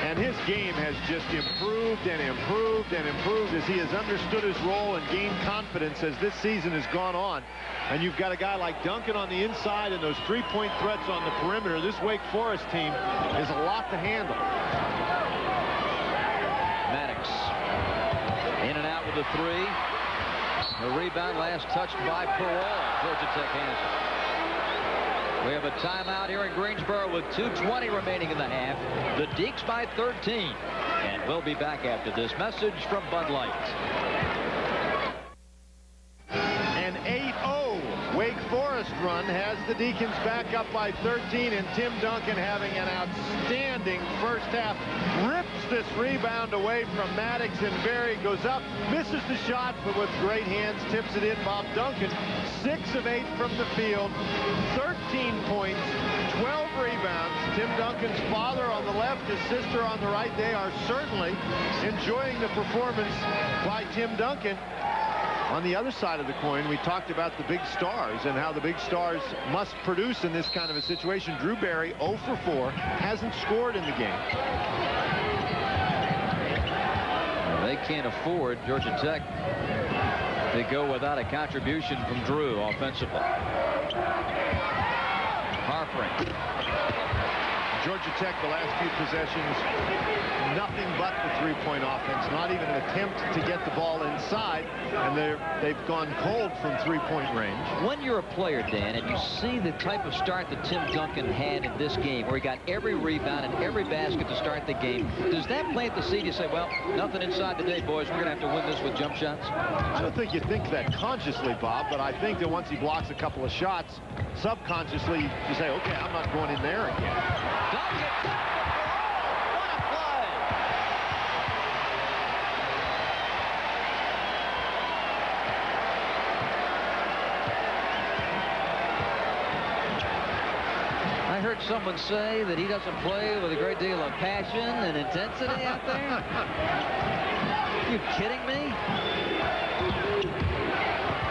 And his game has just improved and improved and improved as he has understood his role and gained confidence as this season has gone on. And you've got a guy like Duncan on the inside and those three-point threats on the perimeter. This Wake Forest team is a lot to handle.
Maddox in and out with the 3. The rebound last touched by Perall. Georgia Tech has it. We have a timeout here in Greensboro with 2:20 remaining in the half. The Deacs by 13. And we'll be back after this message from Bud Light.
An 8-0 Wake Forest run has the Deacons back up by 13, and Tim Duncan, having an outstanding first half, rips this rebound away from Maddox, and Berry goes up, misses the shot, but with great hands tips it in. Bob Duncan, 6 of 8 from the field, 13 points, 12 rebounds. Tim Duncan's father on the left, his sister on the right. They are certainly enjoying the performance by Tim Duncan. On the other side of the coin, we talked about the big stars and how the big stars must produce in this kind of a situation. Drew Berry, 0 for 4, hasn't scored in the game.
They can't afford, Georgia Tech, to go without a contribution from Drew offensively. Harpring.
Georgia Tech, the last few possessions, nothing but the three-point offense, not even an attempt to get the ball inside, and they've gone cold from three-point range.
When you're a player, Dan, and you see the type of start that Tim Duncan had in this game, where he got every rebound and every basket to start the game, does that plant the seed? You say, well, nothing inside today, boys. We're going to have to win this with jump shots?
I don't think you think that consciously, Bob, but I think that once he blocks a couple of shots, subconsciously you say, okay, I'm not going in there again.
Duncan, what a play! I heard someone say that he doesn't play with a great deal of passion and intensity out there. Are you kidding me?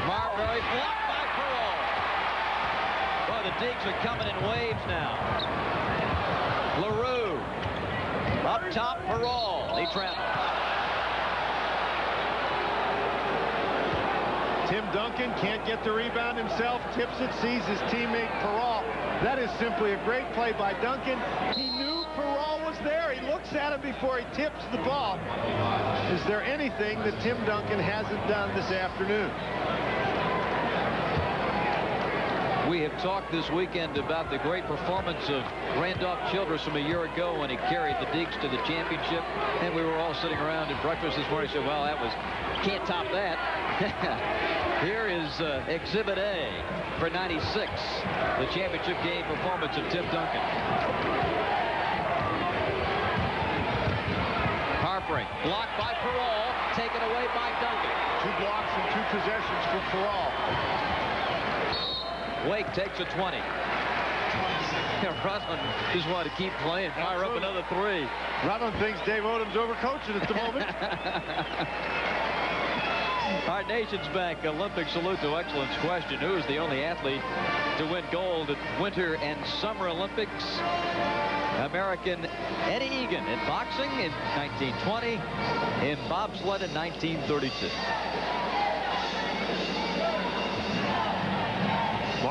Marbury blocked by Perall. Boy, the Deacs are coming in waves now. LaRue up top. Perall. He travels.
Tim Duncan can't get the rebound himself, tips it, sees his teammate Perall. That is simply a great play by Duncan. He knew Perall was there. He looks at him before he tips the ball. Is there anything that Tim Duncan hasn't done this afternoon?
We have talked this weekend about the great performance of Randolph Childress from a year ago when he carried the Deacs to the championship, and we were all sitting around at breakfast this morning and said, well, that was, can't top that. Here is Exhibit A for 96, the championship game performance of Tim Duncan. Harpring, blocked by Perall, taken away by Duncan.
2 blocks and 2 possessions for Perall.
Wake takes a 20. Rutland just wanted to keep playing, fire up another 3.
Rutland thinks Dave Odom's overcoaching at the moment.
Our Nation's Bank Olympic Salute to Excellence question. Who is the only athlete to win gold at Winter and Summer Olympics? American Eddie Egan in boxing in 1920, in bobsled in 1932.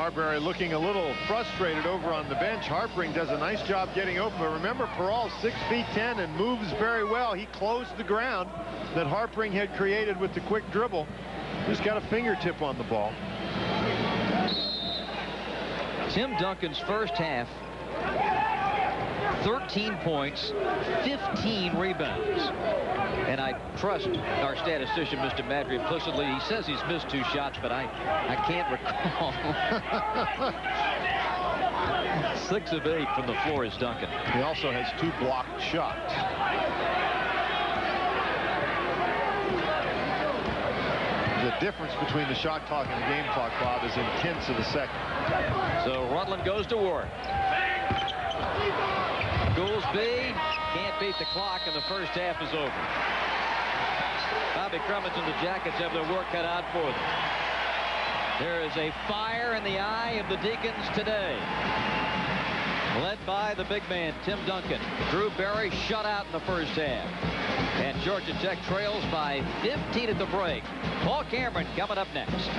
Marbury looking a little frustrated over on the bench. Harpring does a nice job getting open, but remember, Peral's 6'10" and moves very well. He closed the ground that Harpring had created with the quick dribble. Just got a fingertip on the ball.
Tim Duncan's first half, 13 points, 15 rebounds. And I trust our statistician, Mr. Madry, implicitly. He says he's missed 2 shots, but I can't recall. 6 of 8 from the floor is Duncan.
He also has 2 blocked shots. The difference between the shot clock and the game clock, Bob, is in tenths of a second.
So Rutland goes to work. Goolsby can't beat the clock, and the first half is over. Bobby Crummins and the Jackets have their work cut out for them. There is a fire in the eye of the Deacons today. Led by the big man, Tim Duncan. Drew Barry shut out in the first half. And Georgia Tech trails by 15 at the break. Paul Cameron coming up next.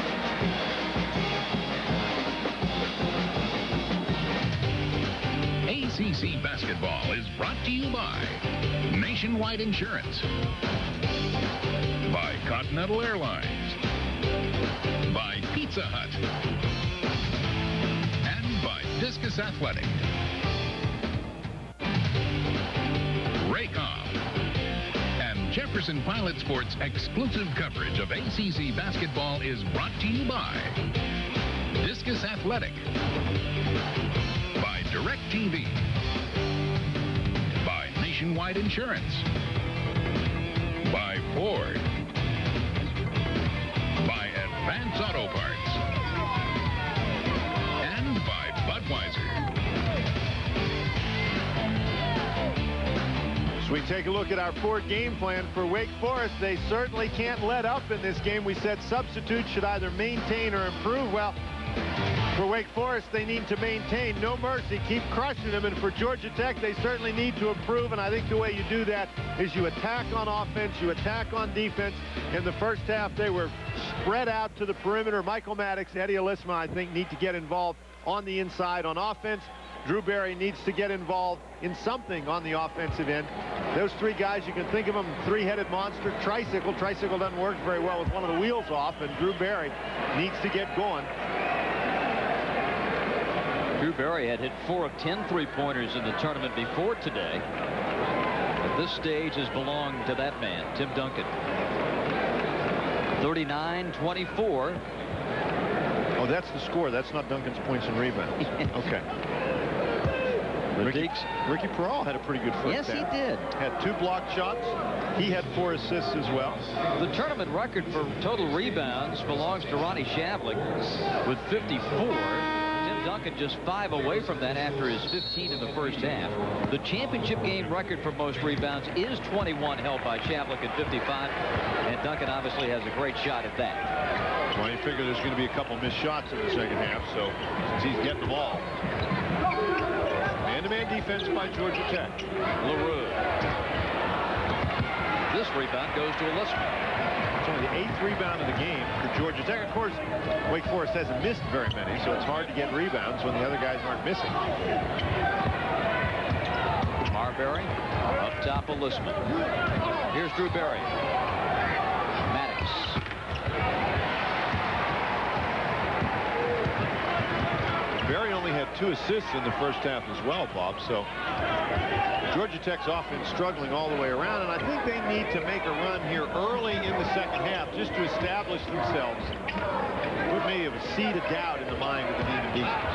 ACC basketball is brought to you by Nationwide Insurance, by Continental Airlines, by Pizza Hut, and by Discus Athletic. Raycom and Jefferson Pilot Sports' exclusive coverage of ACC basketball is brought to you by Discus Athletic, by DirecTV, by Nationwide Insurance, by Ford, by Advance Auto Parts, and by Budweiser.
So we take a look at our Ford game plan for Wake Forest. They certainly can't let up in this game. We said substitutes should either maintain or improve. Well, for Wake Forest, they need to maintain. No mercy. Keep crushing them. And for Georgia Tech, they certainly need to improve. And I think the way you do that is you attack on offense, you attack on defense. In the first half, they were spread out to the perimeter. Michael Maddox, Eddie Elisma, I think, need to get involved on the inside on offense. Drew Barry needs to get involved in something on the offensive end. Those 3 guys, you can think of them, 3-headed monster. Tricycle doesn't work very well with one of the wheels off, and Drew Barry needs to get going.
Drew Barry had hit 4 of 10 3-pointers in the tournament before today. At this stage has belonged to that man, Tim Duncan. 39-24.
Oh, that's the score. That's not Duncan's points and rebounds. Okay. Ricky Peral had a pretty good first half.
Yes, he did.
Had 2 blocked shots. He had 4 assists as well.
The tournament record for total rebounds belongs to Ronnie Shavlik with 54. Duncan just 5 away from that after his 15 in the first half. The championship game record for most rebounds is 21, held by Shavlik at 55. And Duncan obviously has a great shot at that.
Well, you figure there's going to be a couple missed shots in the second half, so since he's getting the ball. Man-to-man defense by Georgia Tech.
LaRue. This rebound goes to Elisma.
It's only the 8th rebound of the game for Georgia Tech. Of course, Wake Forest hasn't missed very many, so it's hard to get rebounds when the other guys aren't missing.
Marbury up top, Elisma. Here's Drew Barry. Maddox.
Barry only had 2 assists in the first half as well, Bob, so Georgia Tech's offense struggling all the way around, and I think they need to make a run here early in the second half just to establish themselves. Put maybe a seed of doubt in the mind of the Demon Deacons.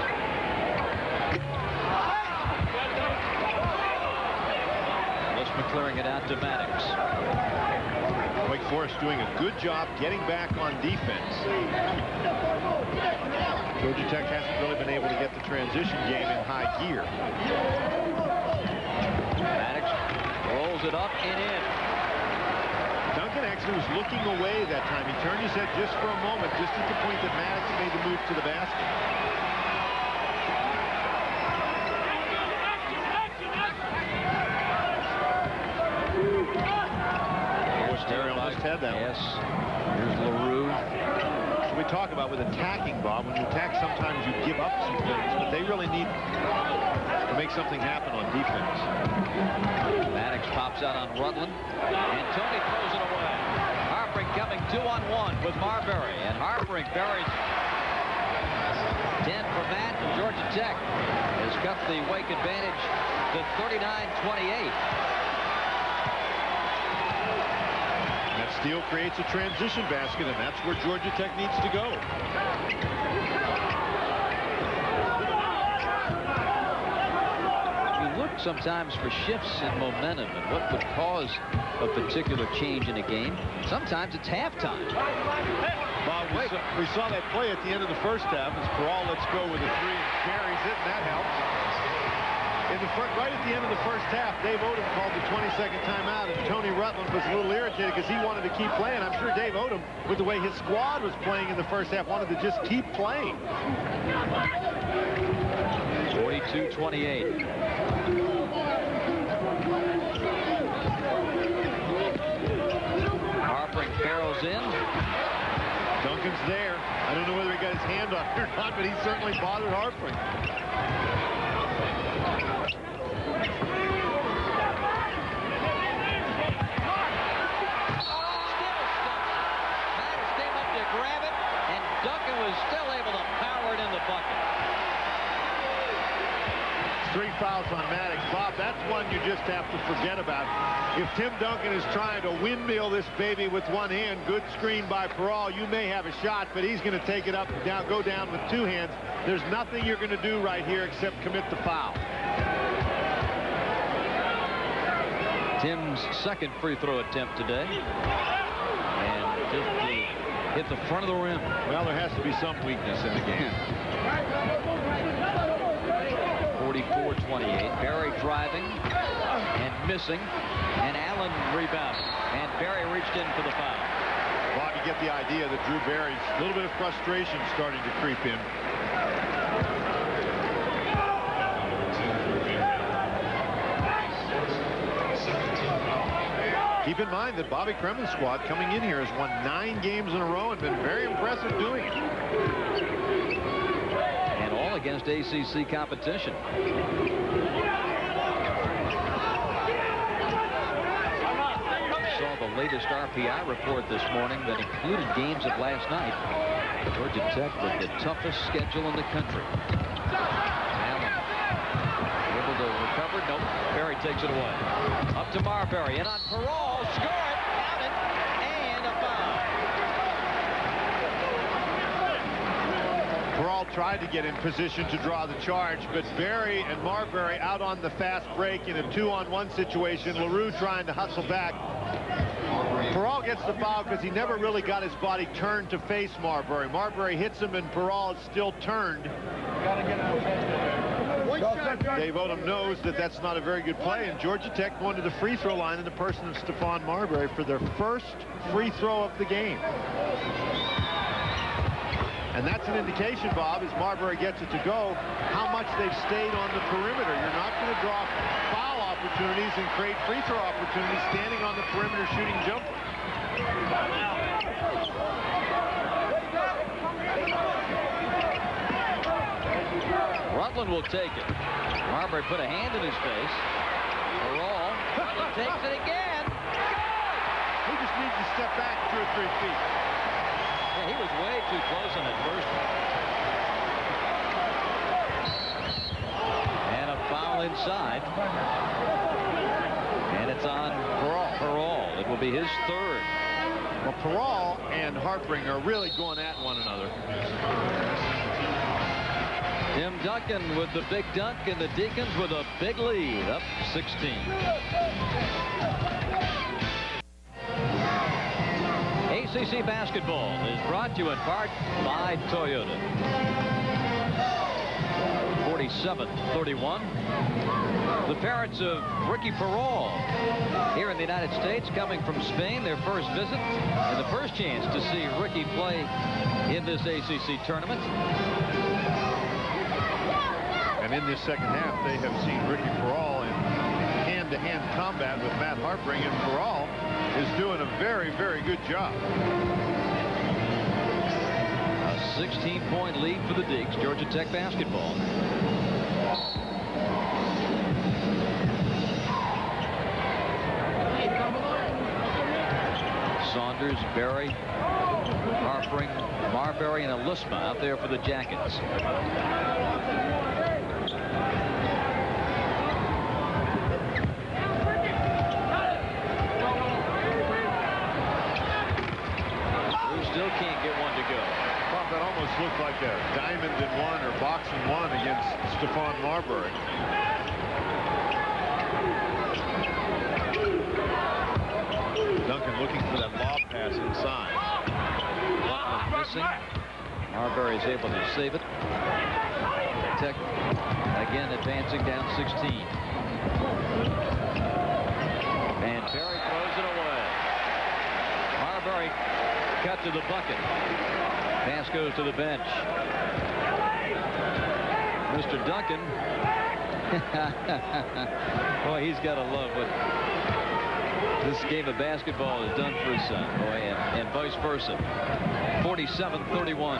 Elisma clearing it out to Maddox.
Wake Forest doing a good job getting back on defense. Georgia Tech hasn't really been able to get the transition game in high gear.
Maddox rolls it up and in.
Duncan actually was looking away that time. He turned his head just for a moment, just at the point that Maddox made the move to the basket. Terry almost had that.
Yes. Here's LaRue.
Should we talk about with attacking, Bob. When you attack, sometimes you give up some things, but they really need to make something happen on defense.
Maddox pops out on Rutland, and Tony throws it away. Harpring coming 2-on-1 with Marbury, and Harpring buries 10 for Matt, and Georgia Tech has cut the Wake advantage to 39-28.
That steal creates a transition basket, and that's where Georgia Tech needs to go.
You look sometimes for shifts in momentum and what would cause a particular change in a game. Sometimes it's halftime.
Bob, we saw that play at the end of the first half as Peral lets go with a three and carries it, and that helps. Right at the end of the first half, Dave Odom called the 22nd timeout, and Tony Rutland was a little irritated because he wanted to keep playing. I'm sure Dave Odom, with the way his squad was playing in the first half, wanted to just keep playing.
42-28. Harpring barrels in.
Duncan's there. I don't know whether he got his hand on it or not, but he certainly bothered Harpring.
Duncan was still able to power it in the bucket.
3 fouls on Maddox. Bob, that's one you just have to forget about. If Tim Duncan is trying to windmill this baby with one hand, good screen by Peral, you may have a shot, but he's going to take it up and down, go down with 2 hands. There's nothing you're going to do right here except commit the foul.
Tim's second free throw attempt today. And just hit the front of the rim.
Well, there has to be some weakness in the game.
44-28. Barry driving and missing. And Allen rebounding. And Barry reached in for the foul.
Bob, you get the idea that Drew Barry's a little bit of frustration starting to creep in. Keep in mind that Bobby Kremlin's squad coming in here has won 9 games in a row and been very impressive doing it.
And all against ACC competition. Saw the latest RPI report this morning that included games of last night. Georgia Tech with the toughest schedule in the country. Allen able to recover. Nope. Barry takes it away. Up to Marbury and on Peral. Score it. Count it. And a foul.
Peral tried to get in position to draw the charge, but Barry and Marbury out on the fast break in a 2-on-1 situation. LaRue trying to hustle back. Peral gets the foul because he never really got his body turned to face Marbury. Marbury hits him, and Peral is still turned. Dave Odom knows that that's not a very good play, and Georgia Tech going to the free throw line in the person of Stephon Marbury for their first free throw of the game. And that's an indication, Bob, as Marbury gets it to go, how much they've stayed on the perimeter. You're not going to draw foul opportunities and create free throw opportunities standing on the perimeter shooting jumpers.
Rutland will take it. Marbury put a hand in his face. Peral. Rutland takes it again.
He just needs to step back 2 or 3 feet.
Yeah, he was way too close on that first one. And a foul inside. And it's on Peral. It will be his third.
Well, Peral and Harpring are really going at one another.
Tim Duncan with the big dunk, and the Deacons with a big lead, up 16. ACC basketball is brought to you in part by Toyota. 47-31. The parents of Ricky Peral here in the United States, coming from Spain, their first visit, and the first chance to see Ricky play in this ACC tournament.
And in this second half, they have seen Ricky Peral in hand-to-hand combat with Matt Harpring, and Peral is doing a very, very good job.
16-point lead for the Deacs. Georgia Tech basketball. Saunders, Berry, Harpering, Marbury, and Elisma out there for the Jackets. Who still can't get one to go.
Well, that almost looked like a diamond in one or box in one against Stephon Marbury. Duncan looking for that lob pass inside.
Missing. Marbury is able to save it. Tech again advancing down 16. And Berry throws it away. Marbury cut to the bucket. Pass goes to the bench. Mr. Duncan. Boy, he's got to love what this game of basketball has done for his son. Boy, and vice versa. 47-31.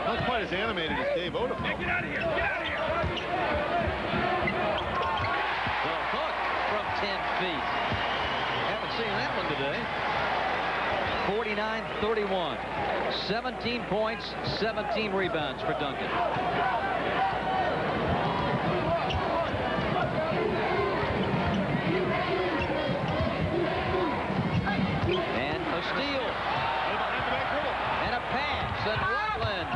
Not quite as animated as Dave Odom.
Get out of here! Get out of here!
The hook from 10 feet. Haven't seen that one today. 49-31. 17 points, 17 rebounds for Duncan. And a steal. And a pass. And Rutland.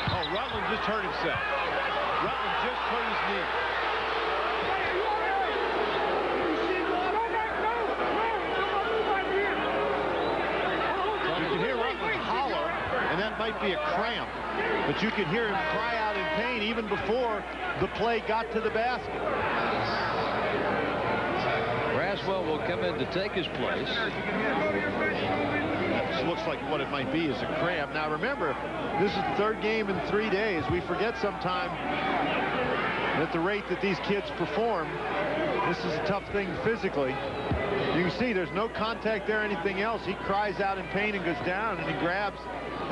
Oh, Rutland just hurt himself. Rutland just hurt his knee. You can hear Rutland holler, and that might be a cramp. But you could hear him cry out in pain even before the play got to the basket.
Braswell will come in to take his place.
This looks like what it might be is a cramp. Now remember, this is the third game in 3 days. We forget sometime at the rate that these kids perform, this is a tough thing physically. You can see there's no contact there, anything else. He cries out in pain and goes down, and he grabs.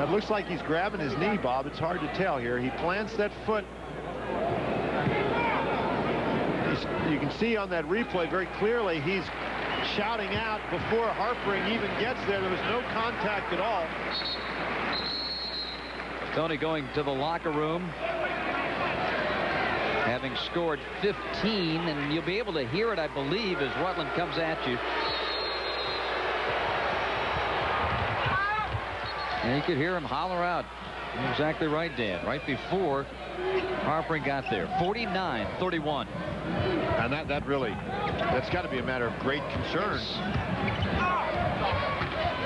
It looks like he's grabbing his knee, Bob. It's hard to tell here. He plants that foot. You can see on that replay very clearly he's shouting out before Harpering even gets there. There was no contact at all.
Tony going to the locker room, having scored 15, and you'll be able to hear it, I believe, as Rutland comes at you. And you could hear him holler out. You're exactly right, Dan. Right before Harpering got there. 49-31.
And that's got to be a matter of great concern.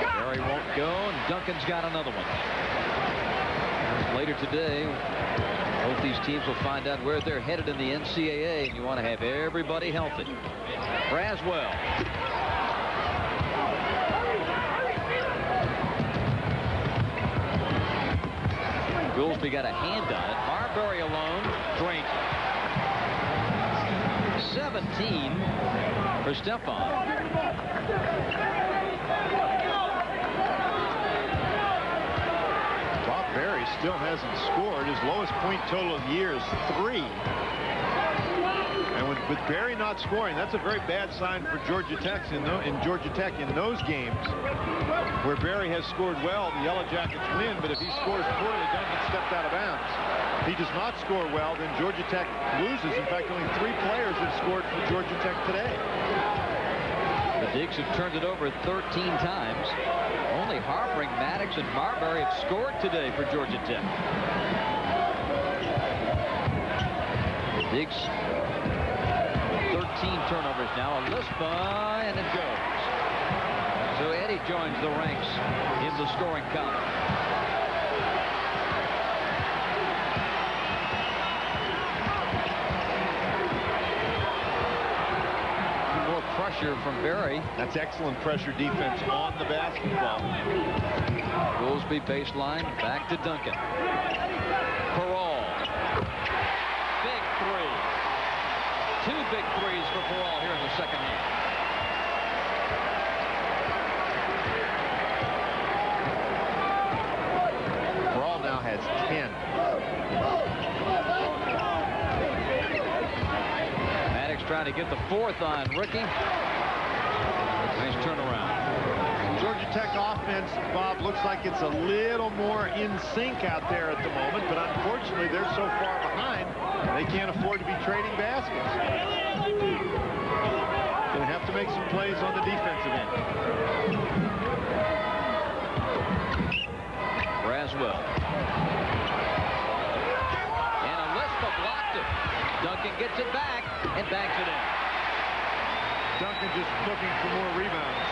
Berry won't go, and Duncan's got another one. Later today, both these teams will find out where they're headed in the NCAA, and you want to have everybody healthy. Braswell. Goolsby got a hand on it. Marbury alone. Drink. 17 for Stephon.
Bob Berry still hasn't scored. His lowest point total of the year is 3. And with Berry not scoring, that's a very bad sign for Georgia Tech in Georgia Tech in those games where Berry has scored well. The Yellow Jackets win, but if he scores poorly, Duncan stepped out of bounds. If he does not score well, then Georgia Tech loses. In fact, only 3 players have scored for Georgia Tech today.
The Deacs have turned it over 13 times. Only Harpering, Maddox, and Marbury have scored today for Georgia Tech. The Deacs 13 turnovers now. Elisma, and it goes. So Eddie joins the ranks in the scoring column. More pressure from Berry.
That's excellent pressure defense on the basketball.
Goolsby baseline, back to Duncan. Parole. Big 3. 2 big threes for Parole here in the second half.
Parole now has
trying to get the fourth on Ricky. Nice turnaround.
Georgia Tech offense, Bob, looks like it's a little more in sync out there at the moment, but unfortunately they're so far behind they can't afford to be trading baskets. Going to have to make some plays on the defensive end.
Braswell. And Alisma blocked it. Duncan gets it back and banks it in.
Duncan just looking for more rebounds.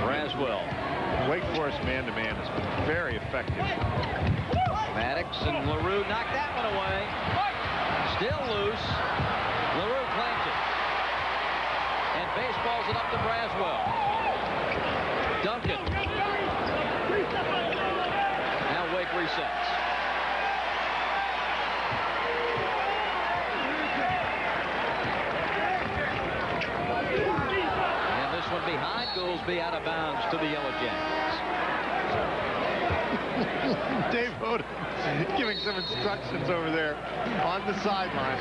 Braswell.
Wake Forest man-to-man has been very effective.
Maddox and LaRue knocked that one away. Still loose. LaRue claims it. And baseballs it up to Braswell. Duncan. Now Wake resets. And this one behind Goolsby, out of bounds to the Yellow Jackets.
Dave Odom giving some instructions over there on the sideline.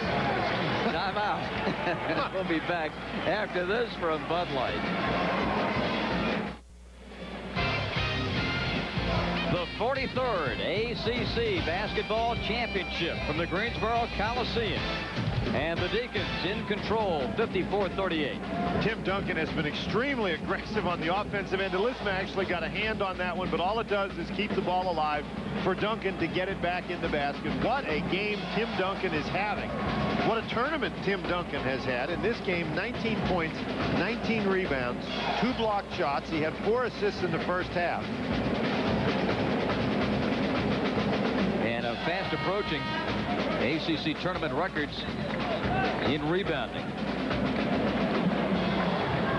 Time out. We'll be back after this from Bud Light. The 43rd ACC Basketball Championship from the Greensboro Coliseum. And the Deacons in control, 54-38.
Tim Duncan has been extremely aggressive on the offensive end. Alisma actually got a hand on that one, but all it does is keep the ball alive for Duncan to get it back in the basket. What a game Tim Duncan is having. What a tournament Tim Duncan has had. In this game, 19 points, 19 rebounds, 2 blocked shots. He had 4 assists in the first half.
And fast approaching ACC tournament records in rebounding.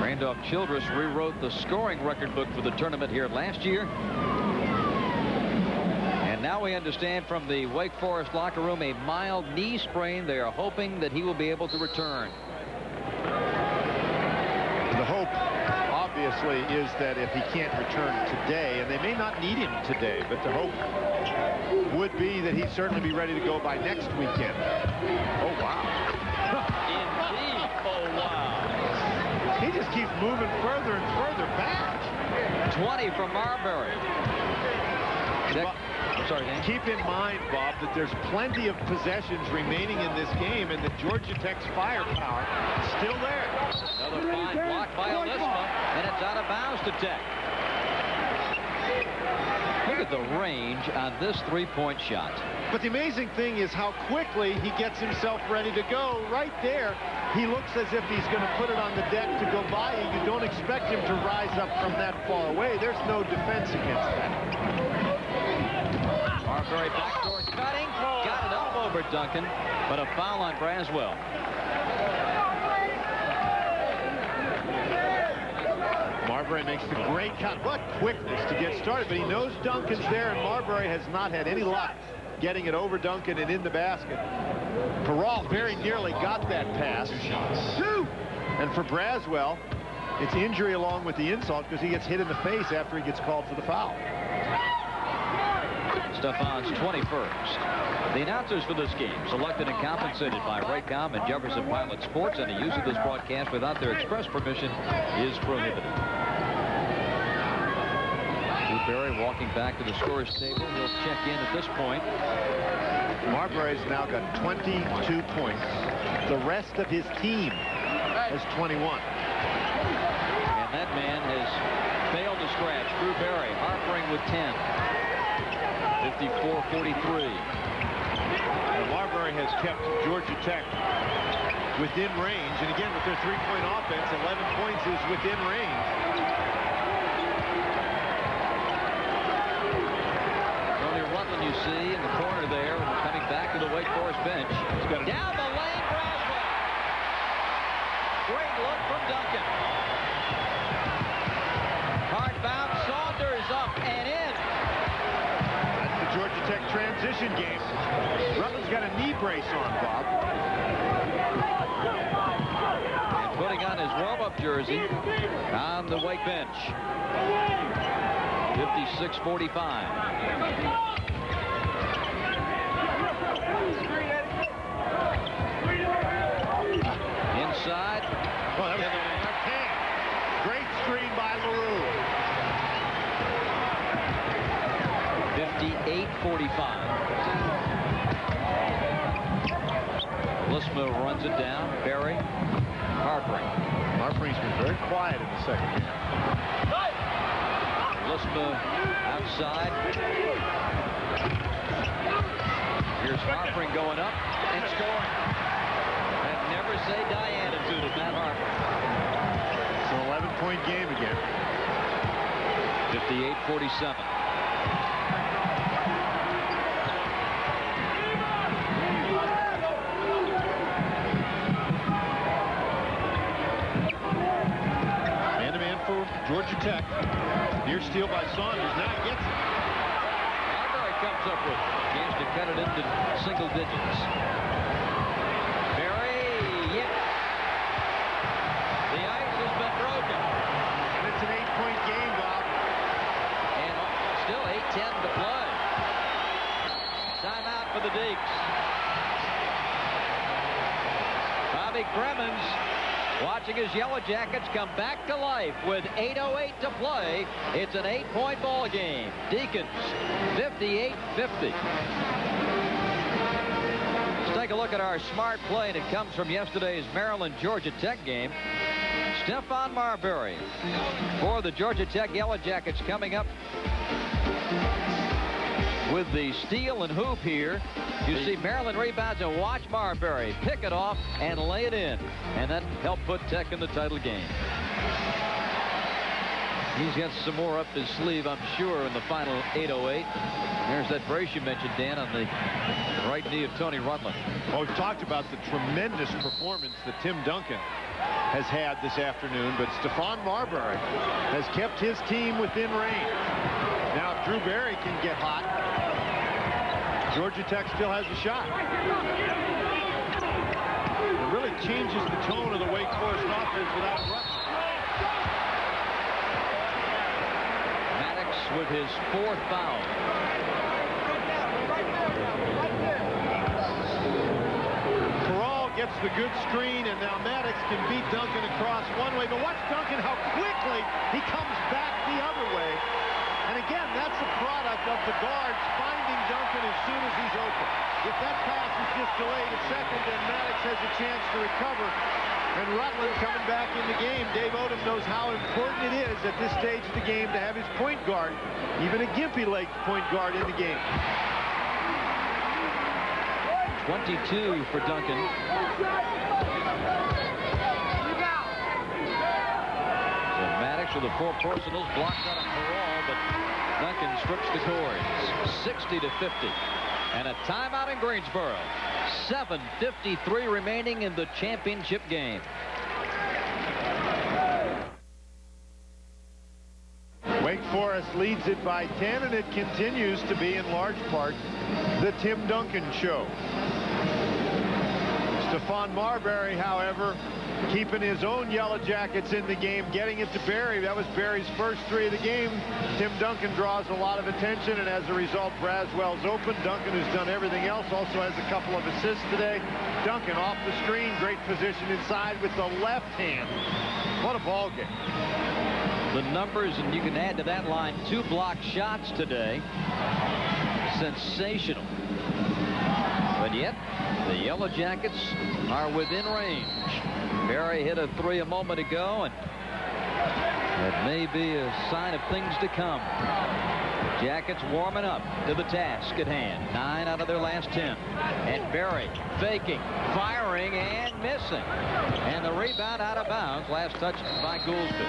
Randolph Childress rewrote the scoring record book for the tournament here last year. And now we understand from the Wake Forest locker room a mild knee sprain. They are hoping that he will be able to return.
The hope, obviously, is that if he can't return today, and they may not need him today, but the hope would be that he'd certainly be ready to go by next weekend. Oh, wow.
Indeed. Oh, wow.
He just keeps moving further and further back.
20 from Marbury. Sorry, Dan.
Keep in mind, Bob, that there's plenty of possessions remaining in this game, and that Georgia Tech's firepower is still there.
Another fine block by Alisma, and it's out of bounds to Tech. Look at the range on this three-point shot.
But the amazing thing is how quickly he gets himself ready to go. Right there, he looks as if he's going to put it on the deck to go by you. You don't expect him to rise up from that far away. There's no defense against that.
Marbury backdoor cutting. Got it up over Duncan, but a foul on Braswell.
Marbury makes the great cut. What quickness to get started, but he knows Duncan's there, and Marbury has not had any luck getting it over Duncan and in the basket. Peral very nearly got that pass. And for Braswell, it's injury along with the insult because he gets hit in the face after he gets called for the foul.
Stefan's 21st. The announcers for this game, selected and compensated by Raycom and Jefferson Pilot Sports, and the use of this broadcast without their express permission is prohibited. Barry walking back to the scorer's table. He'll check in at this point.
Marbury's now got 22 points. The rest of his team has 21.
And that man has failed to scratch. Drew Barry harpering with 10. 54-43.
Marbury has kept Georgia Tech within range. And again, with their three-point offense, 11 points is within range.
You see in the corner there, coming back to the Wake Forest bench. Down the lane, Braswell. Great look from Duncan. Hard bounce, Saunders up and in.
That's the Georgia Tech transition game. Rutland's got a knee brace on, Bob.
And putting on his robe warm-up jersey on the Wake bench. 56-45. Inside.
Well, that was a left hand. Great screen by LaRue.
58-45. Lisma runs it down. Barry. Harpering.
Harpering's been very quiet in the second half.
Lisma outside. Here's Harpering going up and scoring. And never say die attitude of Matt Harper.
It's an 11-point game again.
58-47.
Georgia Tech. Near steal by Saunders. Now he gets it.
Marbury comes up with a chance to cut it into single digits. Barry, yes. The ice has been broken.
And it's an 8-point game, Bob.
And still 8:10 to play. Timeout for the Deeks. Bobby Cremens watching his Yellow Jackets come back to life with 8:08 to play. It's an 8-point ball game. Deacons 58-50. Let's take a look at our smart play, and it comes from yesterday's Maryland-Georgia Tech game. Stephon Marbury for the Georgia Tech Yellow Jackets coming up with the steal and hoop here. You see Maryland rebounds, and watch Marbury pick it off and lay it in. And that helped put Tech in the title game. He's got some more up his sleeve, I'm sure, in the final 8:08. There's that brace you mentioned, Dan, on the right knee of Tony Rutland.
Well, we've talked about the tremendous performance that Tim Duncan has had this afternoon, but Stephon Marbury has kept his team within range. Now, if Drew Barry can get hot, Georgia Tech still has a shot. It really changes the tone of the Wake Forest offense without Rutland.
Maddox with his 4th foul.
Corral gets the good screen, and now Maddox can beat Duncan across one way. But watch Duncan, how quickly he comes back the other way. And again, that's a product of the guards finding Duncan as soon as he's open. If that pass is just delayed a second, then Maddox has a chance to recover. And Rutland coming back in the game. Dave Odom knows how important it is at this stage of the game to have his point guard, even a gimpy-legged point guard, in the game.
22 for Duncan. So Maddox with the 4 personals, blocked out on Corral, but Duncan strips the cords. 60-50. And a timeout in Greensboro. 7:53 remaining in the championship game.
Wake Forest leads it by 10, and it continues to be, in large part, the Tim Duncan show. Stephon Marbury, however, keeping his own Yellow Jackets in the game, getting it to Barry. That was Barry's first 3 of the game. Tim Duncan draws a lot of attention, and as a result, Braswell's open. Duncan, who's done everything else, also has a couple of assists today. Duncan off the screen, great position inside with the left hand. What a ball game.
The numbers, and you can add to that line 2 blocked shots today. Sensational. But yet, the Yellow Jackets are within range. Barry hit a 3 a moment ago, and that may be a sign of things to come. Jackets warming up to the task at hand. 9 out of their last 10. And Barry faking, firing, and missing. And the rebound out of bounds. Last touch by Gouldsby.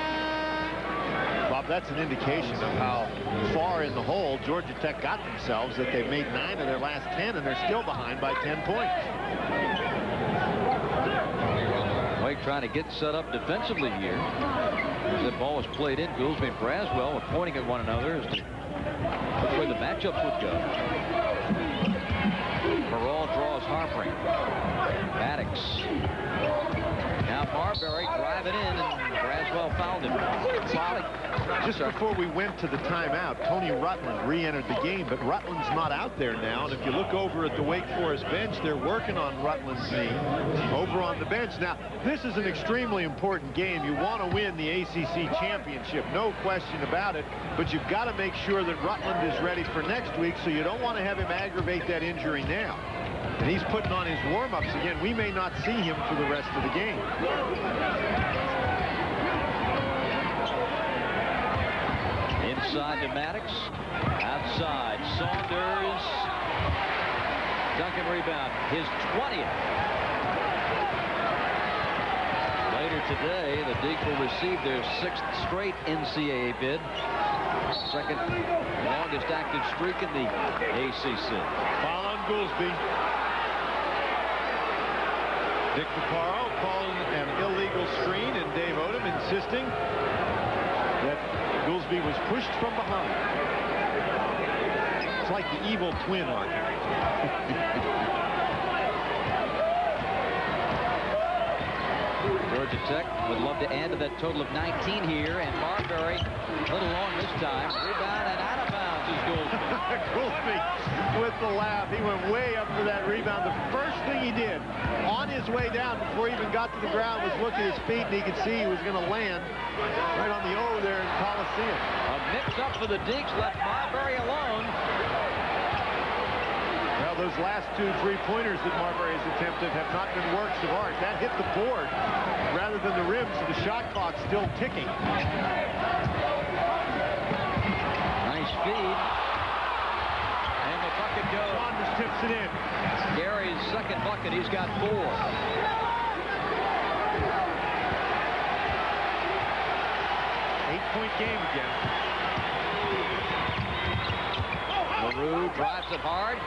Bob, that's an indication of how far in the hole Georgia Tech got themselves, that they've made 9 of their last 10, and they're still behind by 10 points.
Wake trying to get set up defensively here. As the ball was played in, Gouldsby and Braswell were pointing at one another as to which way the matchups would go. Corral draws Harpering. Maddox. Now Marbury driving in, and Caldwell fouled him.
Just before we went to the timeout, Tony Rutland re-entered the game, but Rutland's not out there now. And if you look over at the Wake Forest bench, they're working on Rutland's knee over on the bench. Now, this is an extremely important game. You want to win the ACC championship, no question about it, but you've got to make sure that Rutland is ready for next week, so you don't want to have him aggravate that injury now. And he's putting on his warm-ups again. We may not see him for the rest of the game.
Inside to Maddox. Outside. Saunders. Duncan rebound. His 20th. Later today, the Deacs will receive their 6th straight NCAA bid. Second longest active streak in the ACC.
Foul on Goolsby. Dick DeParo calling an illegal screen, and Dave Odom insisting that Goolsby was pushed from behind. It's like the evil twin argument.
Georgia Tech would love to add to that total of 19 here, and Marbury a little long this time. Rebound and out of bounds is Goolsby.
Goolsby with the laugh. He went way up for that rebound. The first thing he did on his way down before he even got to the ground was look at his feet, and he could see he was going to land right on the O there in Coliseum.
A mix-up for the Deacs left Marbury alone.
Well, those last 2 3-pointers that Marbury has attempted have not been works of art. That hit the board rather than the rim, so the shot clock's still ticking.
Nice feed. And the bucket goes.
Saunders tips it in.
Gary's second bucket. He's got 4.
8-point game again.
LaRue drives it hard.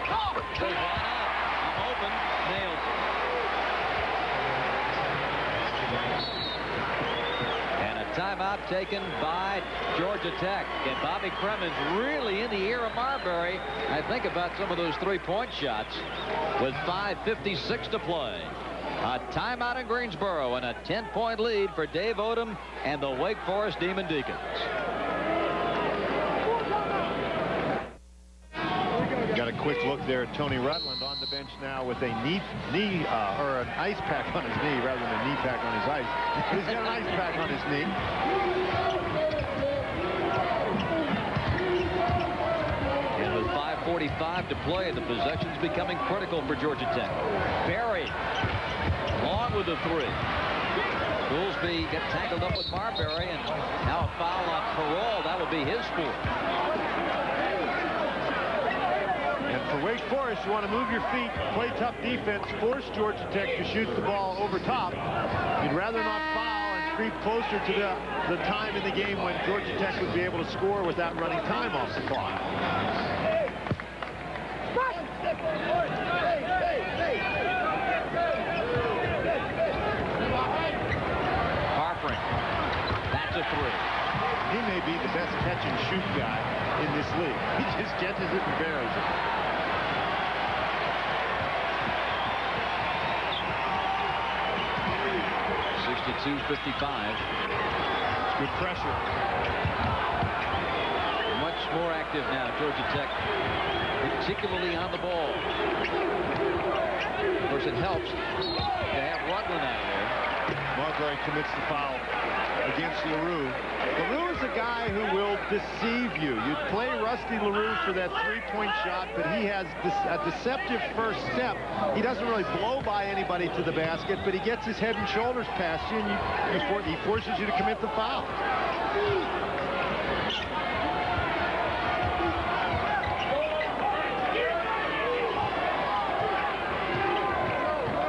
Says, why not? I'm open. Nails it. And a timeout taken by Georgia Tech. And Bobby Cremins really in the ear of Marbury. I think about some of those 3-point shots with 5:56 to play. A timeout in Greensboro and a 10-point lead for Dave Odom and the Wake Forest Demon Deacons.
Got a quick look there at Tony Rutland on the bench now with a knee or an ice pack on his knee rather than a knee pack on his ice. He's got an ice pack on his knee.
And with 5:45 to play, the possession's becoming critical for Georgia Tech. Barry, long with the 3. Goolsby got tangled up with Marbury, and now a foul on Parole. That would be his 4th.
And for Wake Forest, you want to move your feet, play tough defense, force Georgia Tech to shoot the ball over top. You'd rather not foul and creep closer to the time in the game when Georgia Tech would be able to score without running time off the clock.
Harpering. That's a 3.
He may be the best catch and shoot guy in this league. He just catches it and buries it.
.55.
Good pressure.
Much more active now, Georgia Tech, particularly on the ball. Of course, it helps to have Rutland out of there.
Marbury commits the foul against LaRue. LaRue is a guy who will deceive you. You'd play Rusty LaRue for that 3-point shot, but he has a deceptive first step. He doesn't really blow by anybody to the basket, but he gets his head and shoulders past you, and he forces you to commit the foul.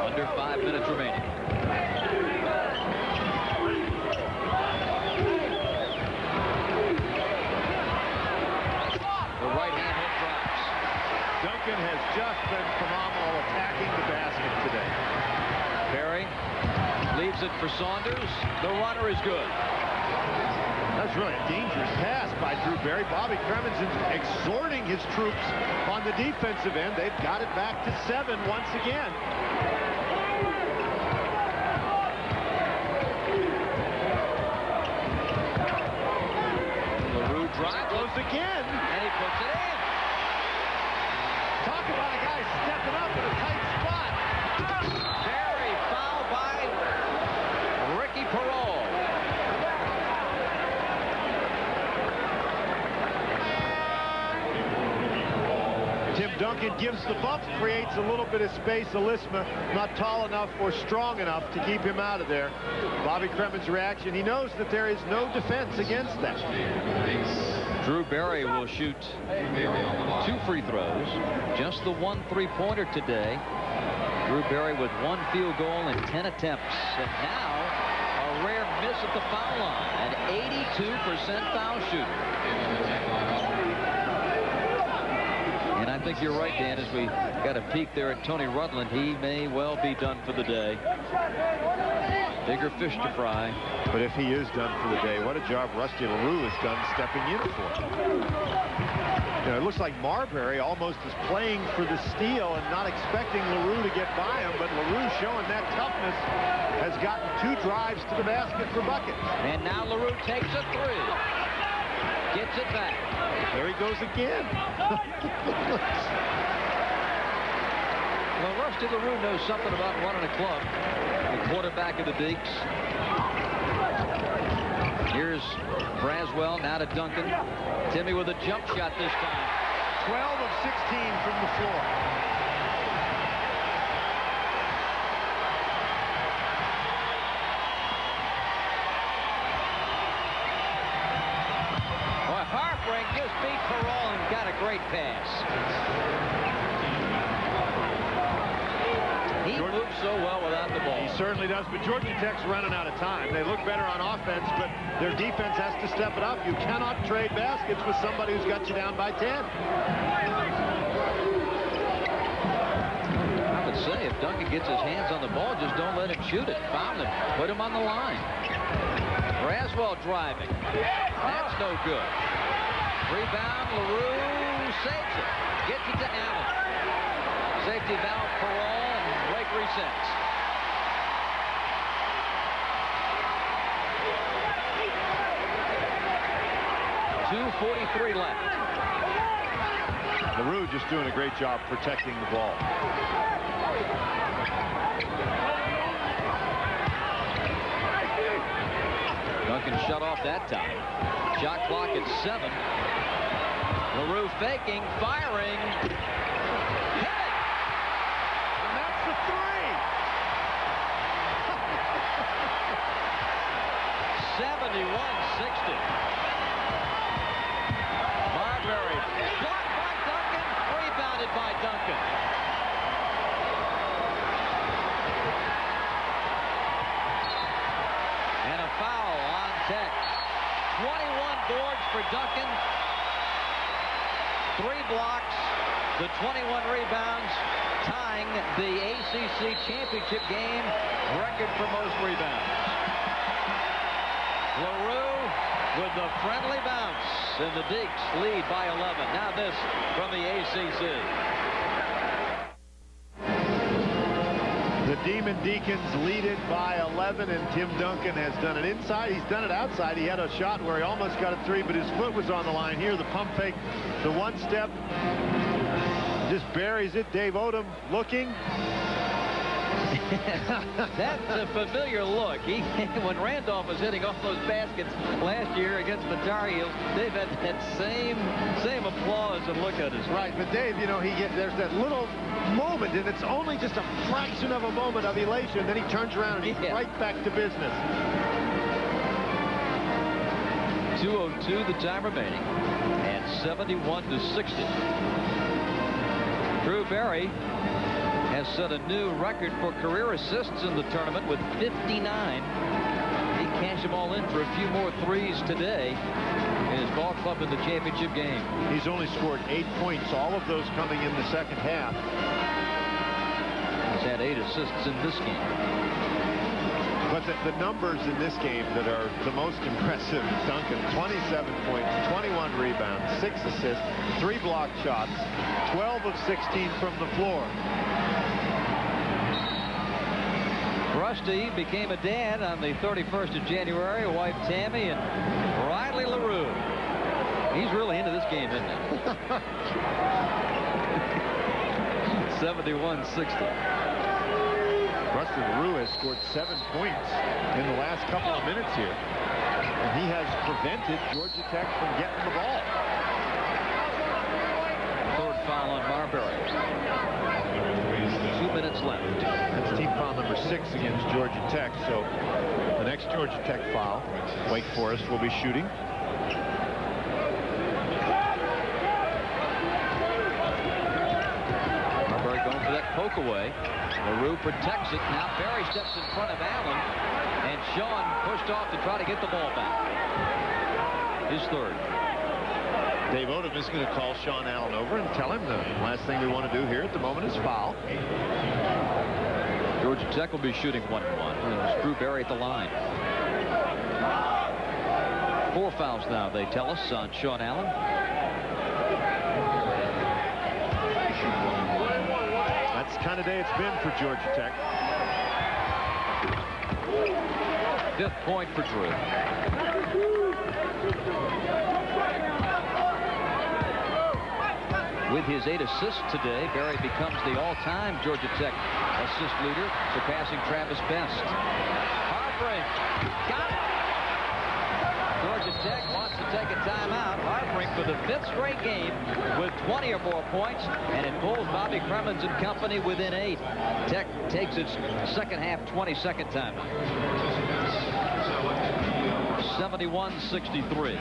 Under 5 minutes remaining.
Duncan has just been phenomenal attacking the basket today.
Barry leaves it for Saunders. The runner is good.
That's really a dangerous pass by Drew Barry. Bobby Cremins is exhorting his troops on the defensive end. They've got it back to 7 once again. Duncan gives the bump, creates a little bit of space. Elisma not tall enough or strong enough to keep him out of there. Bobby Kremen's reaction, he knows that there is no defense against that.
Drew Barry will shoot 2 free throws, just the 1 3-pointer today. Drew Barry with 1 field goal and 10 attempts. And now a rare miss at the foul line, an 82% foul shooter. And I think you're right, Dan, as we got a peek there at Tony Rutland. He may well be done for the day. Bigger fish to fry.
But if he is done for the day, what a job Rusty LaRue has done stepping in for him. You know, it looks like Marbury almost is playing for the steal and not expecting LaRue to get by him, but LaRue showing that toughness has gotten 2 drives to the basket for buckets.
And now LaRue takes a 3. Gets it back.
There he goes again.
Well, Rusty LaRue knows something about running a club. The quarterback of the Deeks. Here's Braswell, now to Duncan. Timmy with a jump shot this time.
12 of 16 from the floor.
Well, Harper just beat Perrault and got a great pass. He moves so well without the ball.
He certainly does, but Georgia Tech's running out of time. They look better on offense, but their defense has to step it up. You cannot trade baskets with somebody who's got you down by 10.
I would say if Duncan gets his hands on the ball, just don't let him shoot it. Foul him. Put him on the line. Braswell driving. That's no good. Rebound, LaRue saves it. Gets it to Allen. Safety valve, Perrault, and Wake resets. .243 left.
LaRue just doing a great job protecting the ball.
Duncan shut off that time. Shot clock at 7. LaRue faking, firing. Hit it!
And that's the 3!
71-60. Marbury blocked by Duncan, rebounded by Duncan. And a foul on Tech. 21 boards for Duncan. 3 blocks, the 21 rebounds, tying the ACC championship game record for most rebounds. LaRue with the friendly bounce, and the Deeks lead by 11. Now this from the ACC.
The Demon Deacons lead it by 11, and Tim Duncan has done it inside. He's done it outside. He had a shot where he almost got a 3, but his foot was on the line. Here, the pump fake, the 1 step, just buries it. Dave Odom looking.
That's a familiar look. When Randolph was hitting off those baskets last year against the Tar Heels, they've had that same applause and look at us.
Right, but Dave, you know, there's that little moment, and it's only just a fraction of a moment of elation. Then he turns around and he's right back to business.
2:02 the time remaining, and 71-60. Drew Barry has set a new record for career assists in the tournament with 59. He cashed them all in for a few more threes today in his ball club in the championship game.
He's only scored 8 points, all of those coming in the second half.
He's had 8 assists in this game.
But the numbers in this game that are the most impressive, Duncan, 27 points, 21 rebounds, 6 assists, 3 block shots, 12 of 16 from the floor.
Rusty became a dad on the 31st of January. Wife Tammy and Riley LaRue. He's really into this game, isn't he? 71-60.
Rusty LaRue has scored 7 points in the last couple of minutes here. And he has prevented Georgia Tech from getting the ball.
Third foul on Marbury. 2 minutes left.
That's team foul number 6 against Georgia Tech. So the next Georgia Tech foul, Wake Forest will be shooting.
Marbury going for that poke away. LaRue protects it. Now Barry steps in front of Allen, and Sean pushed off to try to get the ball back. His third.
Dave Odom is going to call Sean Allen over and tell him the last thing we want to do here at the moment is foul.
Georgia Tech will be shooting 1-1. There's Drew Barry at the line. 4 fouls now, they tell us, on Sean Allen.
That's the kind of day it's been for Georgia Tech.
5th point for Drew. With his 8 assists today, Barry becomes the all-time Georgia Tech assist leader, surpassing Travis Best. Harpring got it. Georgia Tech wants to take a timeout. Harpring for the 5th straight game with 20 or more points, and it pulls Bobby Cremins and company within 8. Tech takes its second half 22nd timeout. 71-63.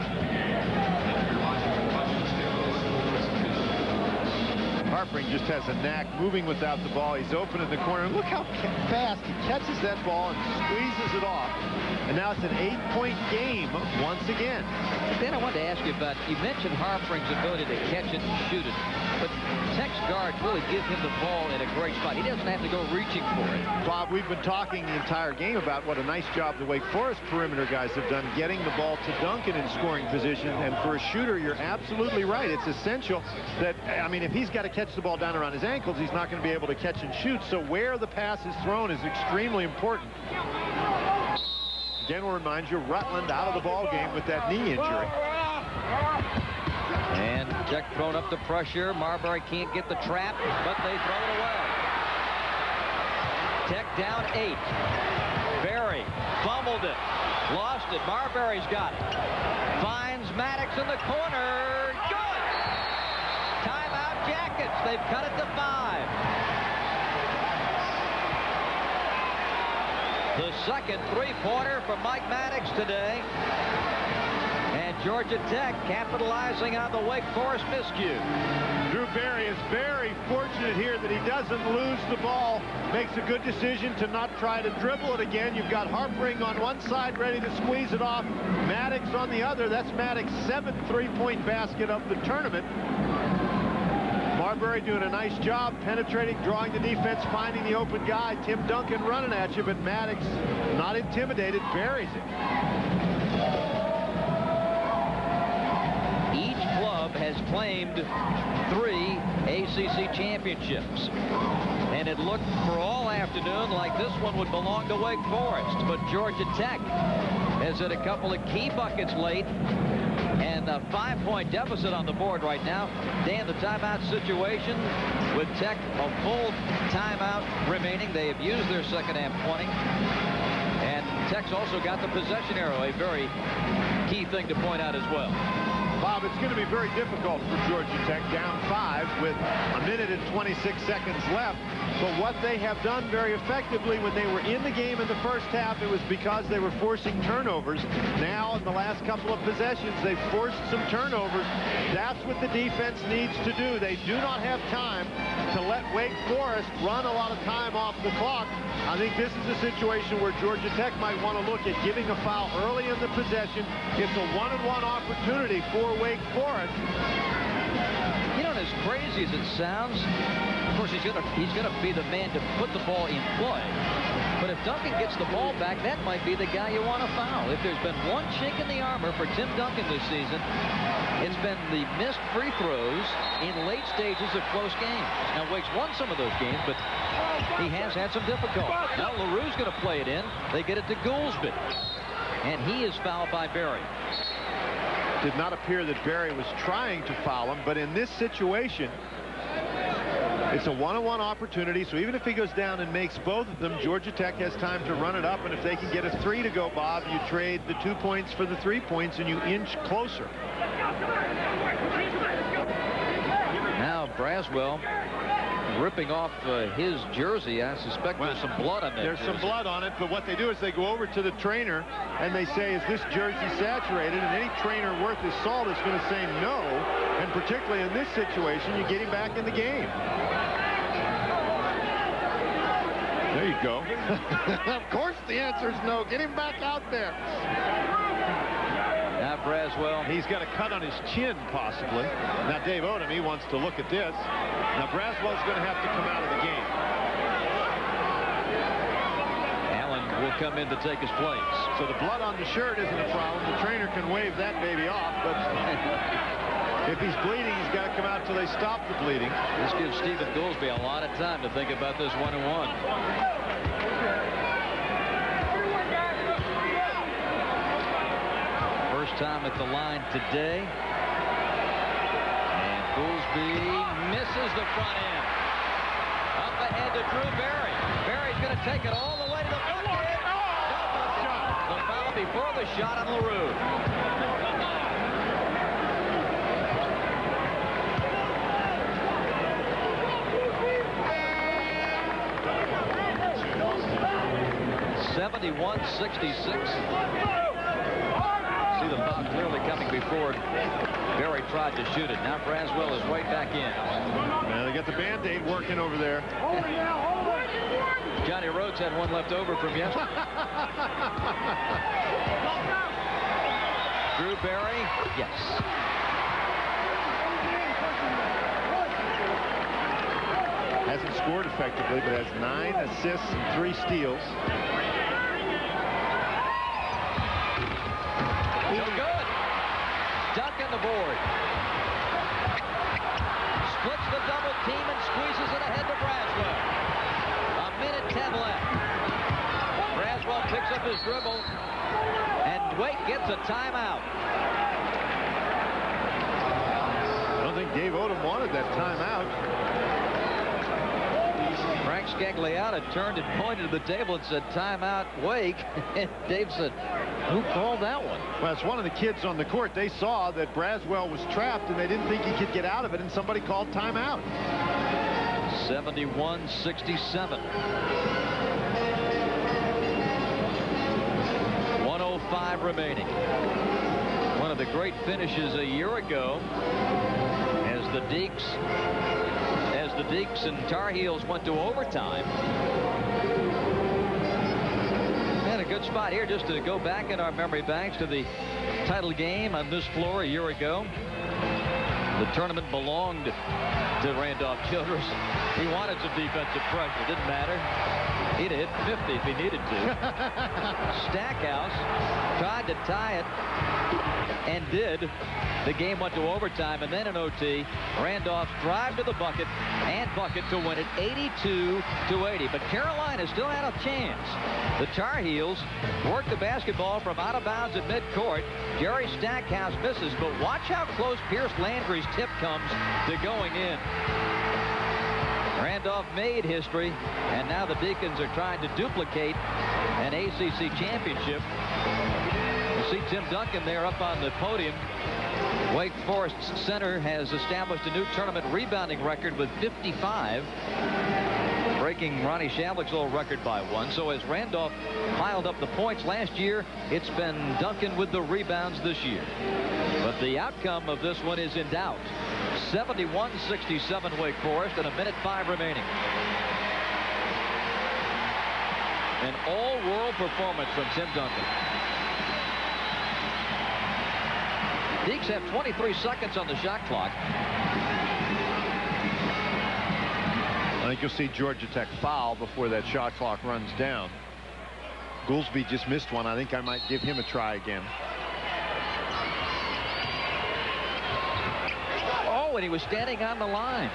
Harpring just has a knack moving without the ball. He's open in the corner. Look how fast he catches that ball and squeezes it off. And now it's an 8-point game once again.
Dan, I wanted to ask you about, you mentioned Harpring's ability to catch it and shoot it, but Tech's guards really give him the ball in a great spot. He doesn't have to go reaching for it.
Bob, we've been talking the entire game about what a nice job the Wake Forest perimeter guys have done getting the ball to Duncan in scoring position. And for a shooter, you're absolutely right. It's essential that, I mean, if he's got to catch the ball down around his ankles, he's not going to be able to catch and shoot. So where the pass is thrown is extremely important. Again, we'll remind you, Rutland out of the ball game with that knee injury.
And Tech thrown up the pressure. Marbury can't get the trap, but they throw it away. Tech down 8. Barry fumbled it, lost it. Marbury's got it. Finds Maddox in the corner. Good. Timeout Jackets. They've cut it to 5. The second three-pointer for Mike Maddox today. And Georgia Tech capitalizing on the Wake Forest miscue.
Drew Barry is very fortunate here that he doesn't lose the ball. Makes a good decision to not try to dribble it again. You've got Harpring on one side ready to squeeze it off. Maddox on the other. That's Maddox's 7th three-point basket of the tournament. Marbury doing a nice job penetrating, drawing the defense, finding the open guy. Tim Duncan running at you, but Maddox, not intimidated, buries it.
Each club has claimed 3 ACC championships. And it looked for all afternoon like this one would belong to Wake Forest. But Georgia Tech has hit a couple of key buckets late. And a 5-point deficit on the board right now. Dan, the timeout situation with Tech a full timeout remaining. They have used their second half 20. And Tech's also got the possession arrow, a very key thing to point out as well.
Bob, it's going to be very difficult for Georgia Tech, down 5 with a minute and 26 seconds left. But what they have done very effectively when they were in the game in the first half, it was because they were forcing turnovers. Now, in the last couple of possessions, they've forced some turnovers. That's what the defense needs to do. They do not have time to let Wake Forest run a lot of time off the clock. I think this is a situation where Georgia Tech might want to look at giving a foul early in the possession. It's a one-on-one opportunity for Wake Forest.
You know, as crazy as it sounds, of course, he's gonna be the man to put the ball in play. But if Duncan gets the ball back, that might be the guy you want to foul. If there's been one chink in the armor for Tim Duncan this season, it's been the missed free throws in late stages of close games. Now, Wake's won some of those games, but he has had some difficulty. Now LaRue's going to play it in. They get it to Goolsby. And he is fouled by Barry.
Did not appear that Barry was trying to foul him, but in this situation, it's a one-on-one opportunity, so even if he goes down and makes both of them, Georgia Tech has time to run it up, and if they can get a 3 to go, Bob, you trade the 2 points for the 3 points, and you inch closer.
Now Braswell ripping off his jersey. I suspect there's some blood on that
There's
jersey.
some blood on it, but what they do is they go over to the trainer and they say, is this jersey saturated? And any trainer worth his salt is going to say no. And particularly in this situation, you get him back in the game. There you go. Of course the answer is no. Get him back out there.
Now Braswell.
He's got a cut on his chin, possibly. Now Dave Odom, he wants to look at this. Now Braswell's going to have to come out of the game.
Allen will come in to take his place.
So the blood on the shirt isn't a problem. The trainer can wave that baby off, but if he's bleeding, he's got to come out till they stop the bleeding.
This gives Stephen Goolsby a lot of time to think about this 1-1. First time at the line today. And Goolsby misses the front end. Up ahead to Drew Barry. Barry's going to take it all the way to the bucket. The foul before the shot on LaRue. See the foul clearly coming before Barry tried to shoot it. Now Braswell is right back in.
Now they got the Band-Aid working over there.
Johnny Rhodes had one left over from yesterday. Drew Barry, yes.
Hasn't scored effectively, but has 9 assists and 3 steals.
No good. Duncan the board. Splits the double team and squeezes it ahead to Braswell. 1:10 left. Braswell picks up his dribble, and Wake gets a timeout.
I don't think Dave Odom wanted that timeout.
Frank Scagliotta turned and pointed to the table and said, timeout, Wake. And Dave said, who called that one?
Well, it's one of the kids on the court. They saw that Braswell was trapped, and they didn't think he could get out of it, and somebody called timeout.
71-67. 1:05 remaining. One of the great finishes a year ago as the Deeks and Tar Heels went to overtime. And a good spot here just to go back in our memory banks to the title game on this floor a year ago. The tournament belonged to Randolph Childress. He wanted some defensive pressure. Didn't matter. He'd hit 50 if he needed to. Stackhouse tried to tie it and did. The game went to overtime, and then in OT, Randolph's drive to the bucket and bucket to win it 82-80. But Carolina still had a chance. The Tar Heels worked the basketball from out of bounds at midcourt. Jerry Stackhouse misses, but watch how close Pierce Landry's tip comes to going in. Randolph made history, and now the Deacons are trying to duplicate an ACC championship. You see Tim Duncan there up on the podium. Wake Forest's center has established a new tournament rebounding record with 55, breaking Ronnie Shavlik's old record by 1. So as Randolph piled up the points last year, it's been Duncan with the rebounds this year. But the outcome of this one is in doubt. 71-67 Wake Forest, and 1:05 remaining. An all-world performance from Tim Duncan. Deeks have 23 seconds on the shot clock.
I think you'll see Georgia Tech foul before that shot clock runs down. Goolsby just missed one. I think I might give him a try again.
Oh, and he was standing on the line.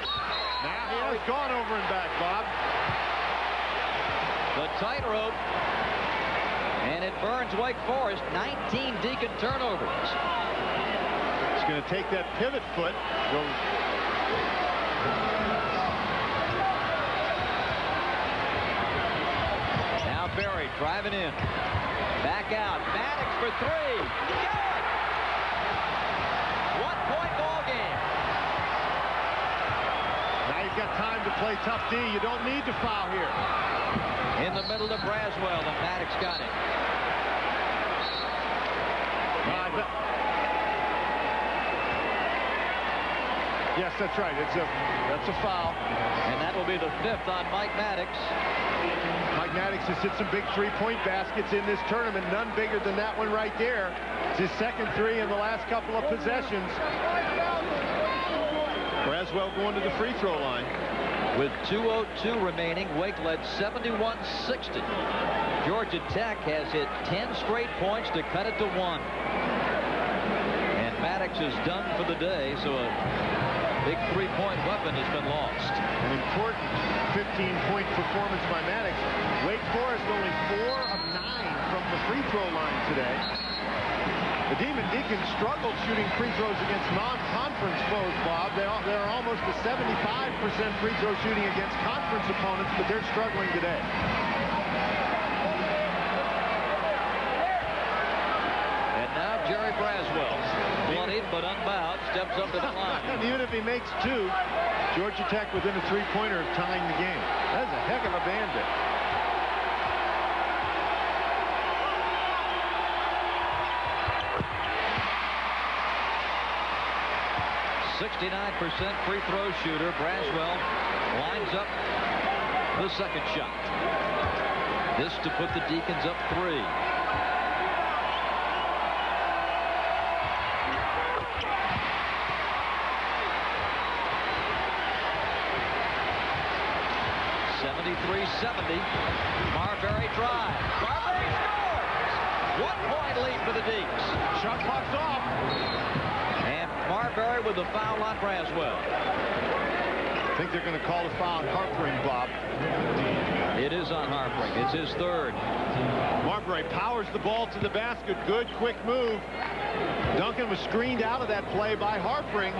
Now he has gone over and back, Bob.
The tightrope. And it burns Wake Forest. 19 Deacon turnovers.
He's going to take that pivot foot.
Now Barry driving in. Back out. Maddox for 3. Good! 1-point ball game.
got time to play tough D. You don't need to foul here.
In the middle to Braswell, and Maddox got it.
Yes, that's right. That's a foul.
And that will be the 5th on Mike Maddox.
Mike Maddox has hit some big three-point baskets in this tournament. None bigger than that one right there. It's his second 3 in the last couple of possessions. Braswell going to the free throw line.
With 2:02 remaining, Wake led 71-60. Georgia Tech has hit 10 straight points to cut it to 1. And Maddox is done for the day, so a big three-point weapon has been lost.
An important 15-point performance by Maddox. Wake Forest only 4 of 9 from the free throw line today. The Demon Deacons struggled shooting free throws against non-conference foes, Bob. They're almost a 75% free throw shooting against conference opponents, but they're struggling today.
And now Jerry Braswell, bloodied but unbowed, steps up to the line.
And even if he makes 2, Georgia Tech within a three-pointer of tying the game. That's a heck of a bandit.
69% free throw shooter. Braswell lines up the second shot. This to put the Deacons up 3. .73-70. Marbury drive. Marbury scores! 1-point lead for the Deeks.
Shot clock's off.
And Marbury with the foul on Braswell.
I think they're going to call the foul on Harpering, Bob.
It is on Harpering. It's his 3rd.
Marbury powers the ball to the basket. Good, quick move. Duncan was screened out of that play by Harpering.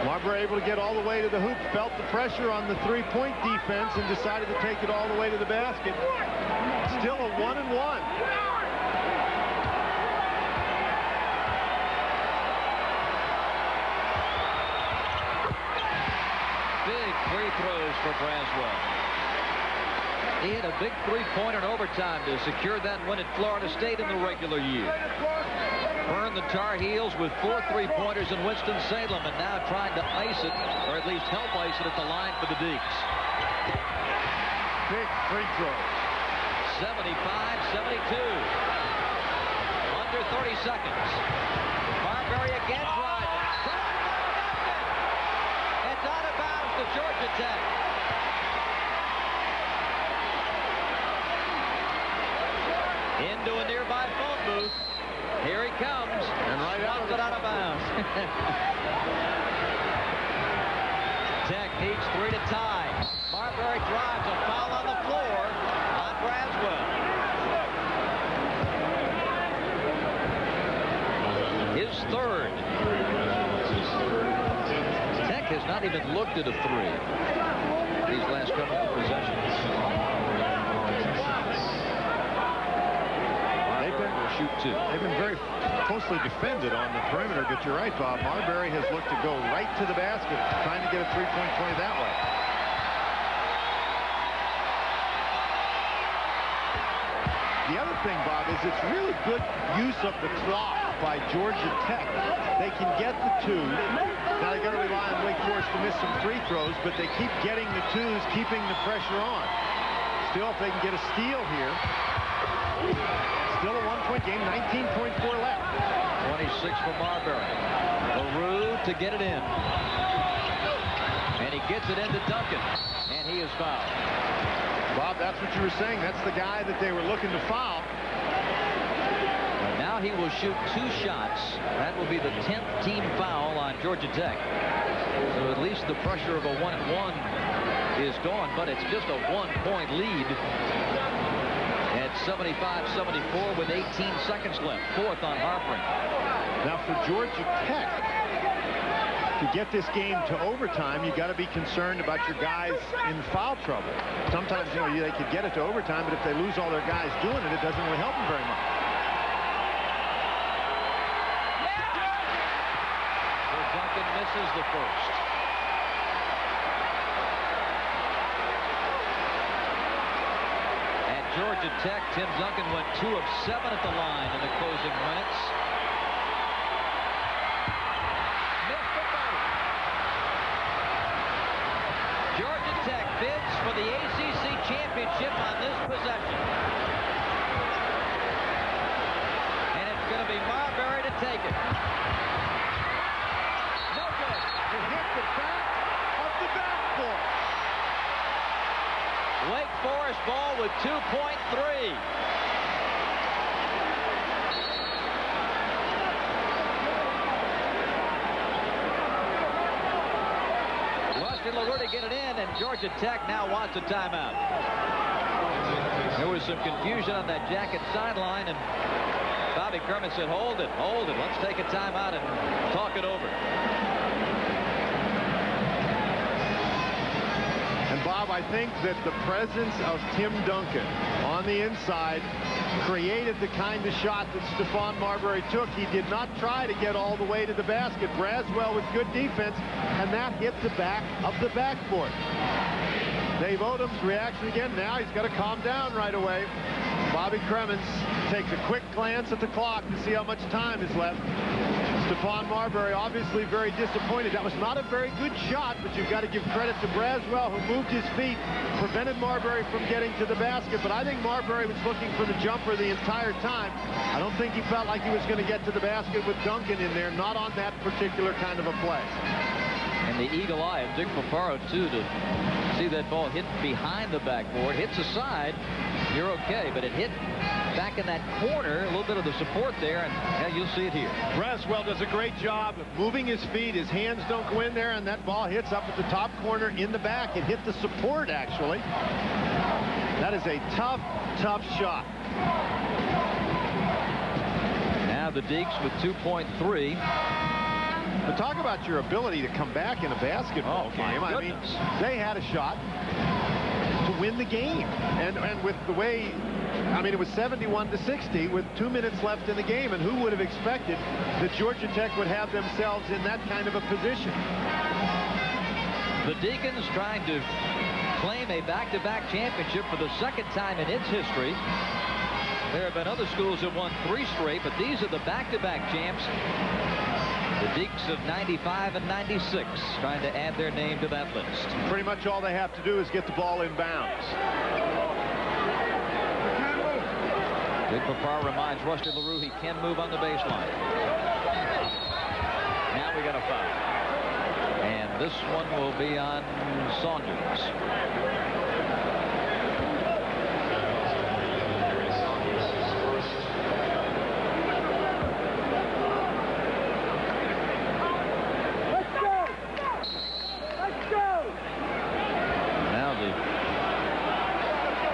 Marbury able to get all the way to the hoop, felt the pressure on the three-point defense, and decided to take it all the way to the basket. Still a 1-and-1.
Big free throws for Braswell. He hit a big three-pointer in overtime to secure that win at Florida State in the regular year. Burned the Tar Heels with 4 3-pointers in Winston-Salem, and now trying to ice it, or at least help ice it at the line for the Deeks.
Big free throw.
75-72. Under 30 seconds. Marbury again driving. It's out of bounds to Georgia Tech. Into a nearby phone booth. Here he comes.
And right out
of bounds. Tech needs 3 to tie. Marbury drives, a foul on the floor on Braswell. His 3rd. Tech has not even looked at a 3 these last couple of possessions. Shoot 2.
They've been very closely defended on the perimeter, but you're right, Bob. Marbury has looked to go right to the basket, trying to get a three-point play that way. The other thing, Bob, is it's really good use of the clock by Georgia Tech. They can get the 2. Now they got to rely on Wake Forest to miss some free throws, but they keep getting the 2s, keeping the pressure on. Still, if they can get a steal here, still a 1-point game, 19.4 left.
26 for Marbury. LaRue to get it in. And he gets it into Duncan. And he is fouled.
Bob, that's what you were saying. That's the guy that they were looking to foul.
And now he will shoot 2 shots. That will be the 10th team foul on Georgia Tech. So at least the pressure of a 1-and-1 is gone, but it's just a 1-point lead. 75-74 with 18 seconds left. 4th on Harpering.
Now for Georgia Tech to get this game to overtime, you got to be concerned about your guys in foul trouble. Sometimes, you know, they could get it to overtime, but if they lose all their guys doing it, it doesn't really help them very much.
So Duncan misses the first. Georgia Tech. Tim Duncan went 2 of 7 at the line in the closing minutes. Missed the boat. Georgia Tech bids for the ACC championship on this possession. And it's going to be Marbury to take it. No good.
It hit the back of the backboard.
Wake Forest ball with 2.3. Rusty LaRue to get it in, and Georgia Tech now wants a timeout. There was some confusion on that Jacket sideline, and Bobby Kerman said, hold it, let's take a timeout and talk it over.
And Bob, I think that the presence of Tim Duncan on the inside created the kind of shot that Stephon Marbury took. He did not try to get all the way to the basket. Braswell with good defense, and that hit the back of the backboard. Dave Odom's reaction again. Now he's got to calm down right away. Bobby Cremens takes a quick glance at the clock to see how much time is left. Stephon Marbury obviously very disappointed. That was not a very good shot, but you've got to give credit to Braswell, who moved his feet, prevented Marbury from getting to the basket. But I think Marbury was looking for the jumper the entire time. I don't think he felt like he was going to get to the basket with Duncan in there, not on that particular kind of a play.
And the eagle eye of Dick Paparo, too, to see that ball hit behind the backboard. Hits the side, you're okay, but it hit back in that corner, a little bit of the support there, and yeah, you'll see it here.
Braswell does a great job of moving his feet. His hands don't go in there, and that ball hits up at the top corner in the back. It hit the support, actually. That is a tough, tough shot.
Now the Deeks with 2.3.
But talk about your ability to come back in a basketball game. I mean, they had a shot to win the game. And with the way, I mean, it was 71-60 with 2 minutes left in the game. And who would have expected that Georgia Tech would have themselves in that kind of a position?
The Deacons trying to claim a back-to-back championship for the second time in its history. There have been other schools that won 3 straight, but these are the back-to-back champs. The Deeks of 95 and 96 trying to add their name to that list.
Pretty much all they have to do is get the ball in bounds.
Dick Papar reminds Rusty LaRue he can move on the baseline. Now we got a foul. And this one will be on Saunders.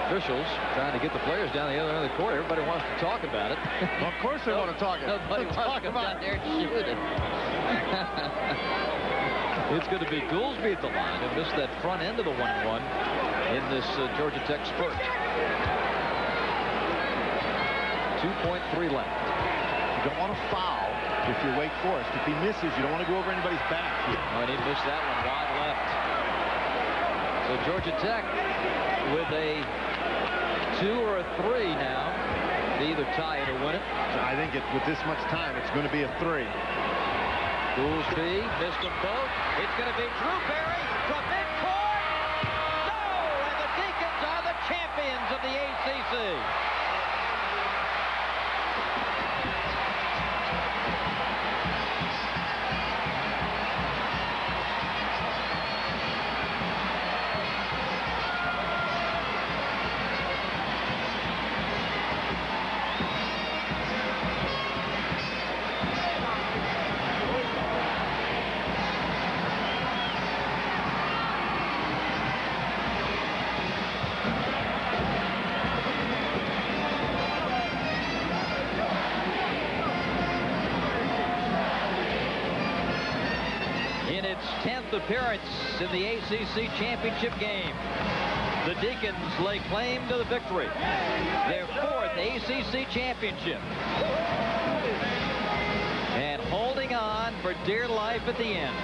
Officials trying to get the players down the other end of the court. Everybody wants to talk about it.
Well, of course they want to talk about it.
Nobody wants to come down there and shoot it. It's going to be Goolsby at the line, who missed that front end of the 1-1 in this Georgia Tech spurt. 2.3 left.
You don't want to foul if you're Wake Forest. If he misses, you don't want to go over anybody's back.
Oh, and he missed that one wide left. So Georgia Tech with a 2 or a 3 now to either tie it or win it.
I think with this much time, it's going to be a 3.
Goolsby missed them both. It's going to be Drew Berry from midcourt. No! And the Deacons are the champions of the ACC. In its 10th appearance in the ACC championship game, the Deacons lay claim to the victory. Their 4th ACC championship. And holding on for dear life at the end.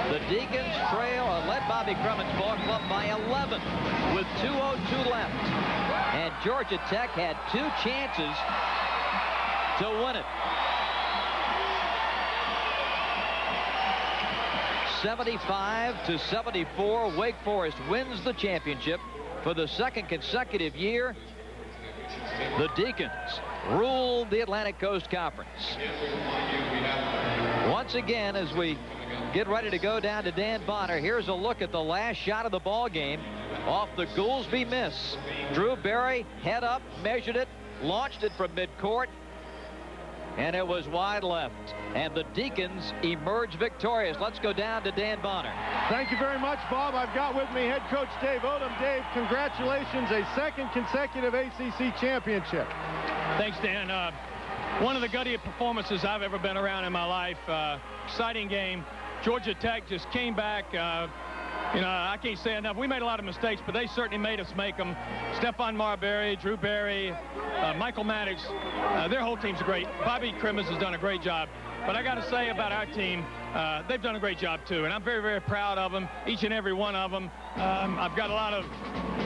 The Deacons trail, led Bobby Crummon's ball club by 11 with 2:02 left. And Georgia Tech had 2 chances to win it. 75-74, Wake Forest wins the championship for the 2nd consecutive year. The Deacons ruled the Atlantic Coast Conference. Once again, as we get ready to go down to Dan Bonner, here's a look at the last shot of the ball game off the Goolsby miss. Drew Berry, head up, measured it, launched it from midcourt, and it was wide left. And the Deacons emerge victorious. Let's go down to Dan Bonner.
Thank you very much, Bob. I've got with me head coach Dave Odom. Dave, congratulations, a 2nd consecutive ACC championship.
Thanks, Dan. One of the guttiest performances I've ever been around in my life. Exciting game. Georgia Tech just came back. You know, I can't say enough. We made a lot of mistakes, but they certainly made us make them. Stephon Marbury, Drew Berry, Michael Maddox, their whole team's great. Bobby Crimmins has done a great job. But I got to say about our team, they've done a great job, too. And I'm very, very proud of them, each and every one of them. I've got a lot of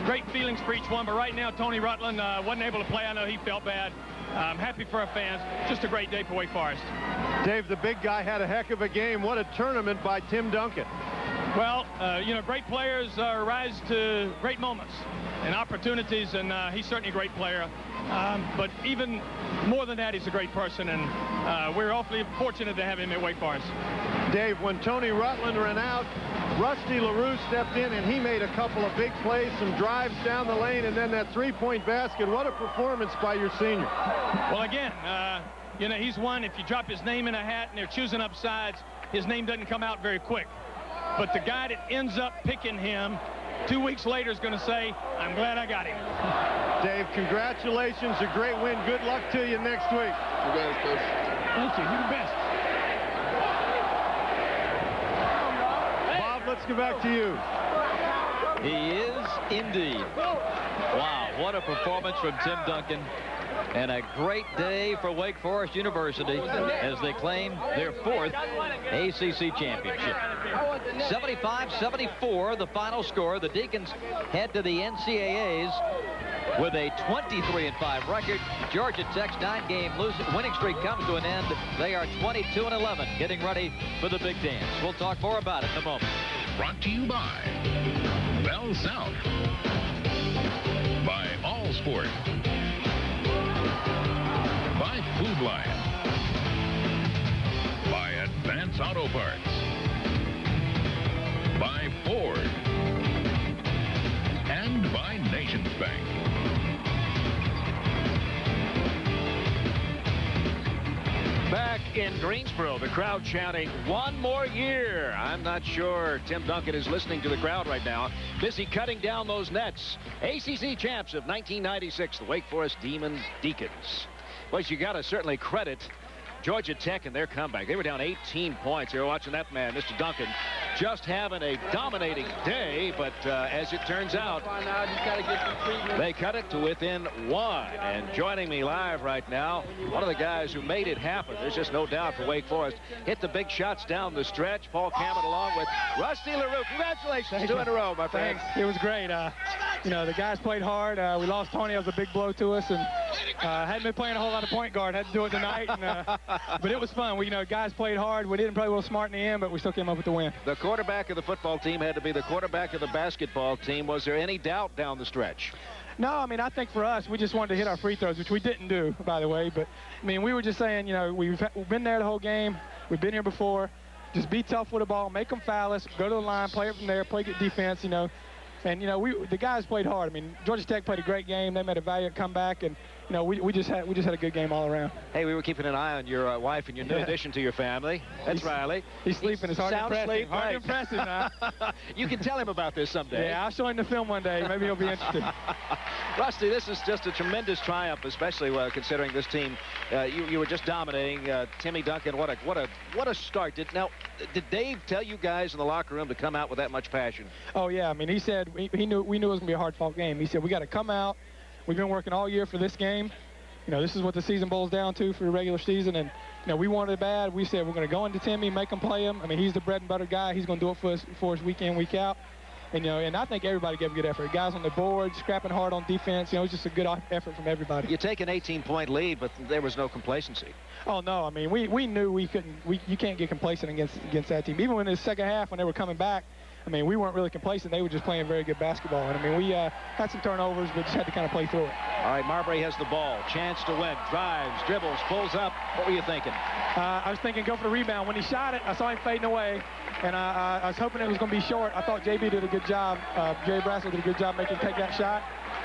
great feelings for each one. But right now, Tony Rutland wasn't able to play. I know he felt bad. I'm happy for our fans. Just a great day for Wake Forest.
Dave, the big guy had a heck of a game. What a tournament by Tim Duncan.
Well, you know, great players rise to great moments and opportunities, and he's certainly a great player. But even more than that, he's a great person, and we're awfully fortunate to have him at Wake Forest.
Dave, when Tony Rutland ran out, Rusty LaRue stepped in, and he made a couple of big plays, some drives down the lane, and then that 3-point basket. What a performance by your senior.
Well, again, you know, he's one, if you drop his name in a hat and they're choosing up sides, his name doesn't come out very quick. But the guy that ends up picking him 2 weeks later is going to say, I'm glad I got him.
Dave, congratulations. A great win. Good luck to you next week.
Congrats, Coach.
Thank you. You're the best.
Bob, let's go back to you.
He is indeed. Wow, what a performance from Tim Duncan. And a great day for Wake Forest University as they claim their 4th ACC championship. 75-74, the final score. The Deacons head to the NCAAs with a 23-5 record. Georgia Tech's 9-game winning streak comes to an end. They are 22-11, getting ready for the big dance. We'll talk more about it in a moment.
Brought to you by Bell South, by All Sport, by Food Lion, by Advance Auto Parts, by Ford, and by Nations Bank.
Back in Greensboro, the crowd chanting, one more year. I'm not sure Tim Duncan is listening to the crowd right now. Busy cutting down those nets. ACC champs of 1996, the Wake Forest Demon Deacons. Well, you got to certainly credit Georgia Tech and their comeback. They were down 18 points. They were watching that man, Mr. Duncan, just having a dominating day. But as it turns out, they cut it to within 1. And joining me live right now, one of the guys who made it happen, there's just no doubt for Wake Forest, hit the big shots down the stretch. Paul Cammett along with Rusty LaRue. Congratulations, 2 in a row, my friend.
Thanks. It was great. You know, the guys played hard. We lost Tony. That was a big blow to us. And hadn't been playing a whole lot of point guard. Had to do it tonight. And, but it was fun. We, you know, guys played hard. We didn't play a little smart in the end, but we still came up with the win.
The quarterback of the football team had to be the quarterback of the basketball team. Was there any doubt down the stretch?
No, I mean, I think for us, we just wanted to hit our free throws, which we didn't do, by the way. But, I mean, we were just saying, you know, we've been there the whole game. We've been here before. Just be tough with the ball, make them foul us, go to the line, play it from there, play good defense, you know. And, you know, the guys played hard. I mean, Georgia Tech played a great game. They made a valiant comeback, and, you know, we just had a good game all around.
Hey, we were keeping an eye on your wife and your new addition to your family. That's Riley.
He's sleeping. It's hard to impress him. Hard to impress him now.
You can tell him about this someday.
Yeah, I'll show him the film one day. Maybe he'll be interested.
Rusty, this is just a tremendous triumph, especially considering this team. You were just dominating. Timmy Duncan, what a start. Did Dave tell you guys in the locker room to come out with that much passion?
Oh yeah, I mean, he said we knew it was going to be a hard-fought game. He said we got to come out. We've been working all year for this game. You know, this is what the season boils down to for the regular season, and we wanted it bad. We said we're going to go into Timmy, make him play him. I mean, he's the bread and butter guy. He's going to do it for us week in, week out. And, and I think everybody gave a good effort. Guys on the board, scrapping hard on defense. It was just a good effort from everybody.
You take an 18-point lead, but there was no complacency.
Oh, no. I mean, we knew we couldn't. You can't get complacent against that team. Even in the second half when they were coming back, I mean, we weren't really complacent. They were just playing very good basketball. And, I mean, we had some turnovers, but just had to kind of play through it.
All right, Marbury has the ball. Chance to win. Drives, dribbles, pulls up. What were you thinking?
I was thinking go for the rebound. When he shot it, I saw him fading away. And I was hoping it was going to be short. I thought JB did a good job. Jerry Brassel did a good job making him take that shot.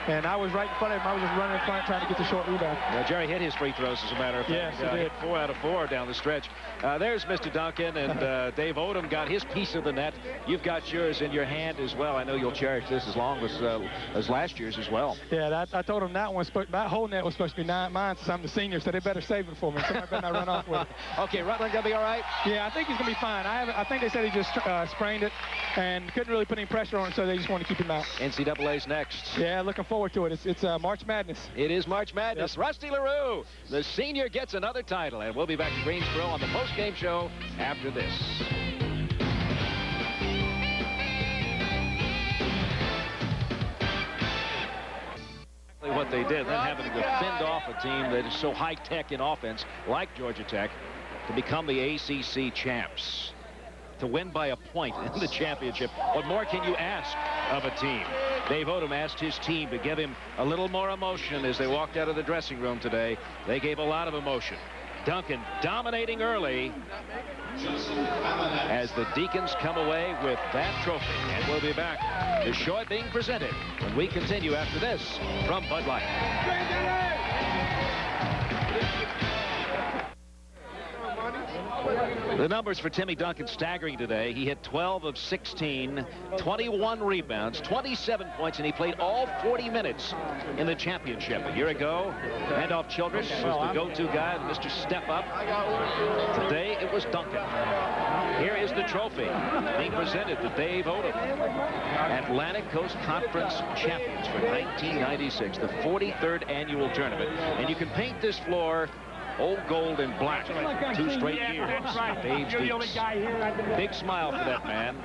And I was right in front of him. I was just running in front trying to get the short rebound.
Jerry hit his free throws, as a matter of fact.
Yes, he did.
Hit 4 out of 4 down the stretch. There's Mr. Duncan, and Dave Odom got his piece of the net. You've got yours in your hand as well. I know you'll cherish this as long as last year's as well.
Yeah, I told him that whole net was supposed to be mine since I'm the senior, so they better save it for me. Somebody better not run off with it.
Okay, Rutland going to be all right?
Yeah, I think he's going to be fine. I think they said he just sprained it and couldn't really put any pressure on it, so they just want to keep him out.
NCAA's next.
Yeah, looking forward to it. It's March Madness.
It is March Madness. Yep. Rusty LaRue, the senior, gets another title, and we'll be back to Greensboro on the post-game show after this. What they did, then having to fend off a team that is so high-tech in offense, like Georgia Tech, to become the ACC champs, to win by a point in the championship. What more can you ask of a team? Dave Odom asked his team to give him a little more emotion as they walked out of the dressing room today. They gave a lot of emotion. Duncan dominating early as the Deacons come away with that trophy. And we'll be back. The show being presented when we continue after this from Bud Light. The numbers for Timmy Duncan staggering today. He hit 12 of 16, 21 rebounds, 27 points, and he played all 40 minutes in the championship. A year ago, Randolph Childress was the go-to guy, Mr. Step Up. Today, it was Duncan. Here is the trophy being presented to Dave Odom. Atlantic Coast Conference champions for 1996, the 43rd annual tournament. And you can paint this floor old gold and black, 2 straight years. Dave's Deeks. Big smile for that man.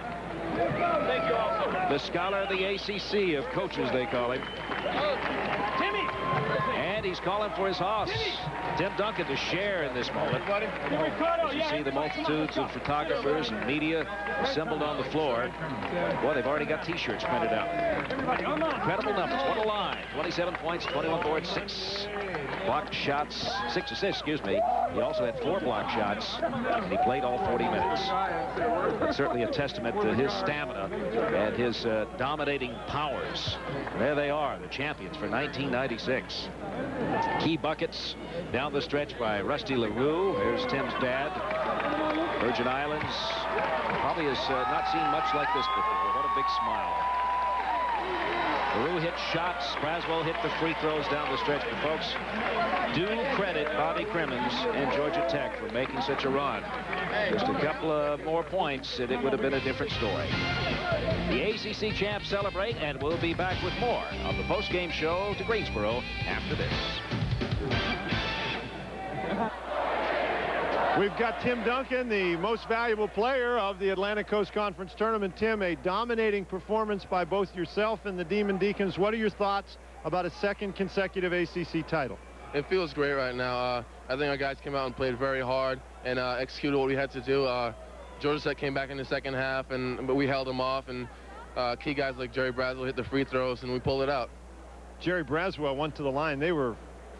The scholar of the ACC of coaches, they call him. And he's calling for his hoss, Tim Duncan, to share in this moment. As you see the multitudes of photographers and media assembled on the floor. Boy, they've already got T-shirts printed out. Incredible numbers. What a line. 27 points, 21 boards, 6 blocked shots, 6 assists, excuse me. He also had 4 blocked shots, and he played all 40 minutes. That's certainly a testament to his stamina and his dominating powers. There they are, the champions for 1996. Key buckets down the stretch by Rusty LaRue. Here's Tim's dad. Virgin Islands probably has not seen much like this before. What a big smile. LaRue hit shots. Braswell hit the free throws down the stretch. But folks, do credit Bobby Crimmins and Georgia Tech for making such a run. Just a couple of more points and it would have been a different story. The ACC champs celebrate, and we'll be back with more of the post-game show to Greensboro after this.
We've got Tim Duncan, the most valuable player of the Atlantic Coast Conference Tournament. Tim, a dominating performance by both yourself and the Demon Deacons. What are your thoughts about a second consecutive ACC title?
It feels great right now. I think our guys came out and played very hard and executed what we had to do. Georgia Tech came back in the second half, but we held them off, and key guys like Jerry Braswell hit the free throws, and we pulled it out.
Jerry Braswell went to the line. They were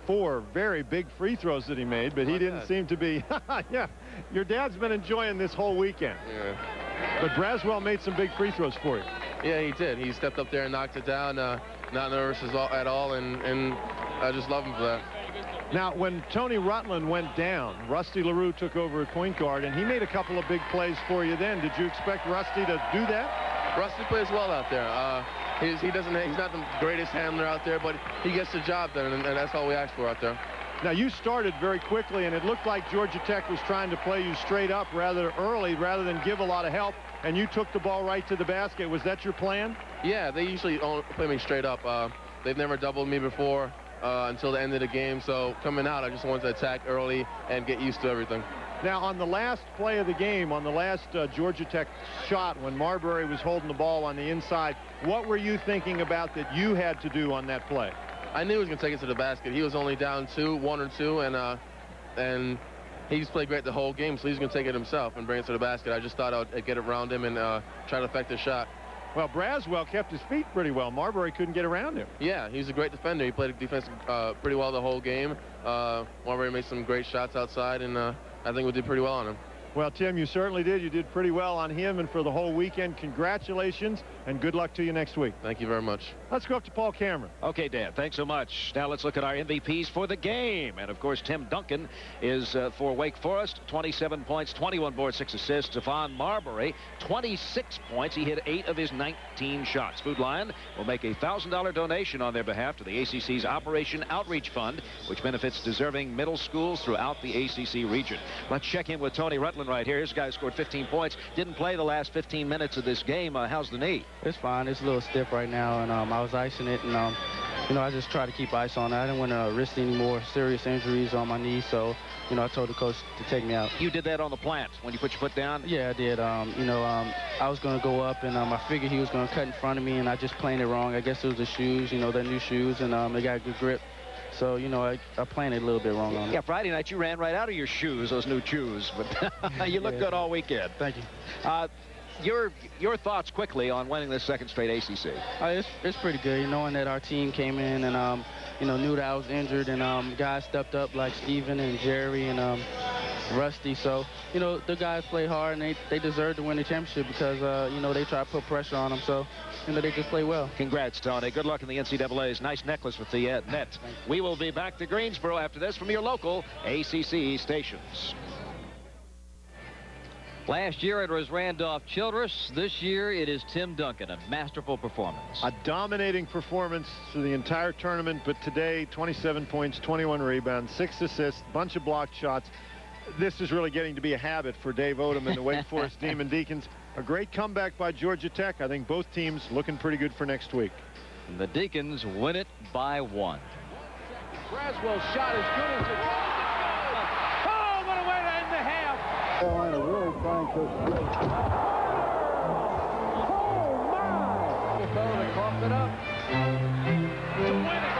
4 very big free throws that he made, but he didn't seem to be. Yeah, your dad's been enjoying this whole weekend.
Yeah.
But Braswell made some big free throws for you.
Yeah, he did. He stepped up there and knocked it down. Not nervous at all, and I just love him for that.
Now, when Tony Rutland went down, Rusty LaRue took over at point guard, and he made a couple of big plays for you then. Did you expect Rusty to do that?
Rusty plays well out there. He's not the greatest handler out there, but he gets the job done, and that's all we ask for out there.
Now, you started very quickly, and it looked like Georgia Tech was trying to play you straight up rather early rather than give a lot of help, and you took the ball right to the basket. Was that your plan?
Yeah, they usually don't play me straight up. They've never doubled me before. until the end of the game. So coming out, I just wanted to attack early and get used to everything.
Now, on the last play of the game, on the last Georgia Tech shot, when Marbury was holding the ball on the inside, what were you thinking about that you had to do on that play?
I knew he was going to take it to the basket. He was only down 1 or 2, and he just played great the whole game, so he's going to take it himself and bring it to the basket. I just thought I'd get around him and try to affect the shot.
Well, Braswell kept his feet pretty well. Marbury couldn't get around him.
Yeah, he's a great defender. He played defense pretty well the whole game. Marbury made some great shots outside, and I think we did pretty well on him.
Well, Tim, you certainly did. You did pretty well on him, and for the whole weekend, congratulations, and good luck to you next week.
Thank you very much.
Let's go up to Paul Cameron.
Okay, Dan, thanks so much. Now let's look at our MVPs for the game. And, of course, Tim Duncan is for Wake Forest, 27 points, 21 boards, 6 assists. Stephon Marbury, 26 points. He hit 8 of his 19 shots. Food Lion will make a $1,000 donation on their behalf to the ACC's Operation Outreach Fund, which benefits deserving middle schools throughout the ACC region. Let's check in with Tony Rutland right here. This guy scored 15 points. Didn't play the last 15 minutes of this game. How's the knee?
It's fine. It's a little stiff right now, and I was icing it, and you know, I just try to keep ice on it. I didn't want to risk any more serious injuries on my knee, so you know, I told the coach to take me out.
You did that on the plant when you put your foot down?
Yeah, I did. You know, I was going to go up, and I figured he was going to cut in front of me, and I just planted it wrong. I guess it was the shoes, you know, their new shoes, and they got a good grip. So, you know, I planted a little bit wrong on it.
Yeah, Friday night you ran right out of your shoes, those new shoes. But you look good all weekend.
Thank you.
Your thoughts quickly on winning this second straight ACC.
It's pretty good, you know, knowing that our team came in and, you know, knew that I was injured, and guys stepped up like Steven and Jerry and Rusty. So, you know, the guys play hard, and they deserve to win the championship because, you know, they try to put pressure on them. So, you know, they just play well.
Congrats, Tony. Good luck in the NCAA's. Nice necklace with the net. We will be back to Greensboro after this from your local ACC stations.
Last year it was Randolph Childress. This year it is Tim Duncan. A masterful performance.
A dominating performance through the entire tournament, but today 27 points, 21 rebounds, 6 assists, bunch of blocked shots. This is really getting to be a habit for Dave Odom and the Wake Forest Demon Deacons. A great comeback by Georgia Tech. I think both teams looking pretty good for next week.
The Deacons win it by 1.
Braswell's shot is good as it was. Oh, what a way to end the half.
Carolina really trying to.
Oh, my. The fellow that coughed it up to win it.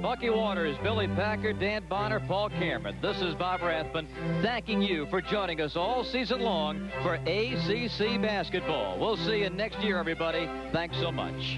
Bucky Waters, Billy Packer, Dan Bonner, Paul Cameron. This is Bob Rathman thanking you for joining us all season long for ACC basketball. We'll see you next year, everybody. Thanks so much.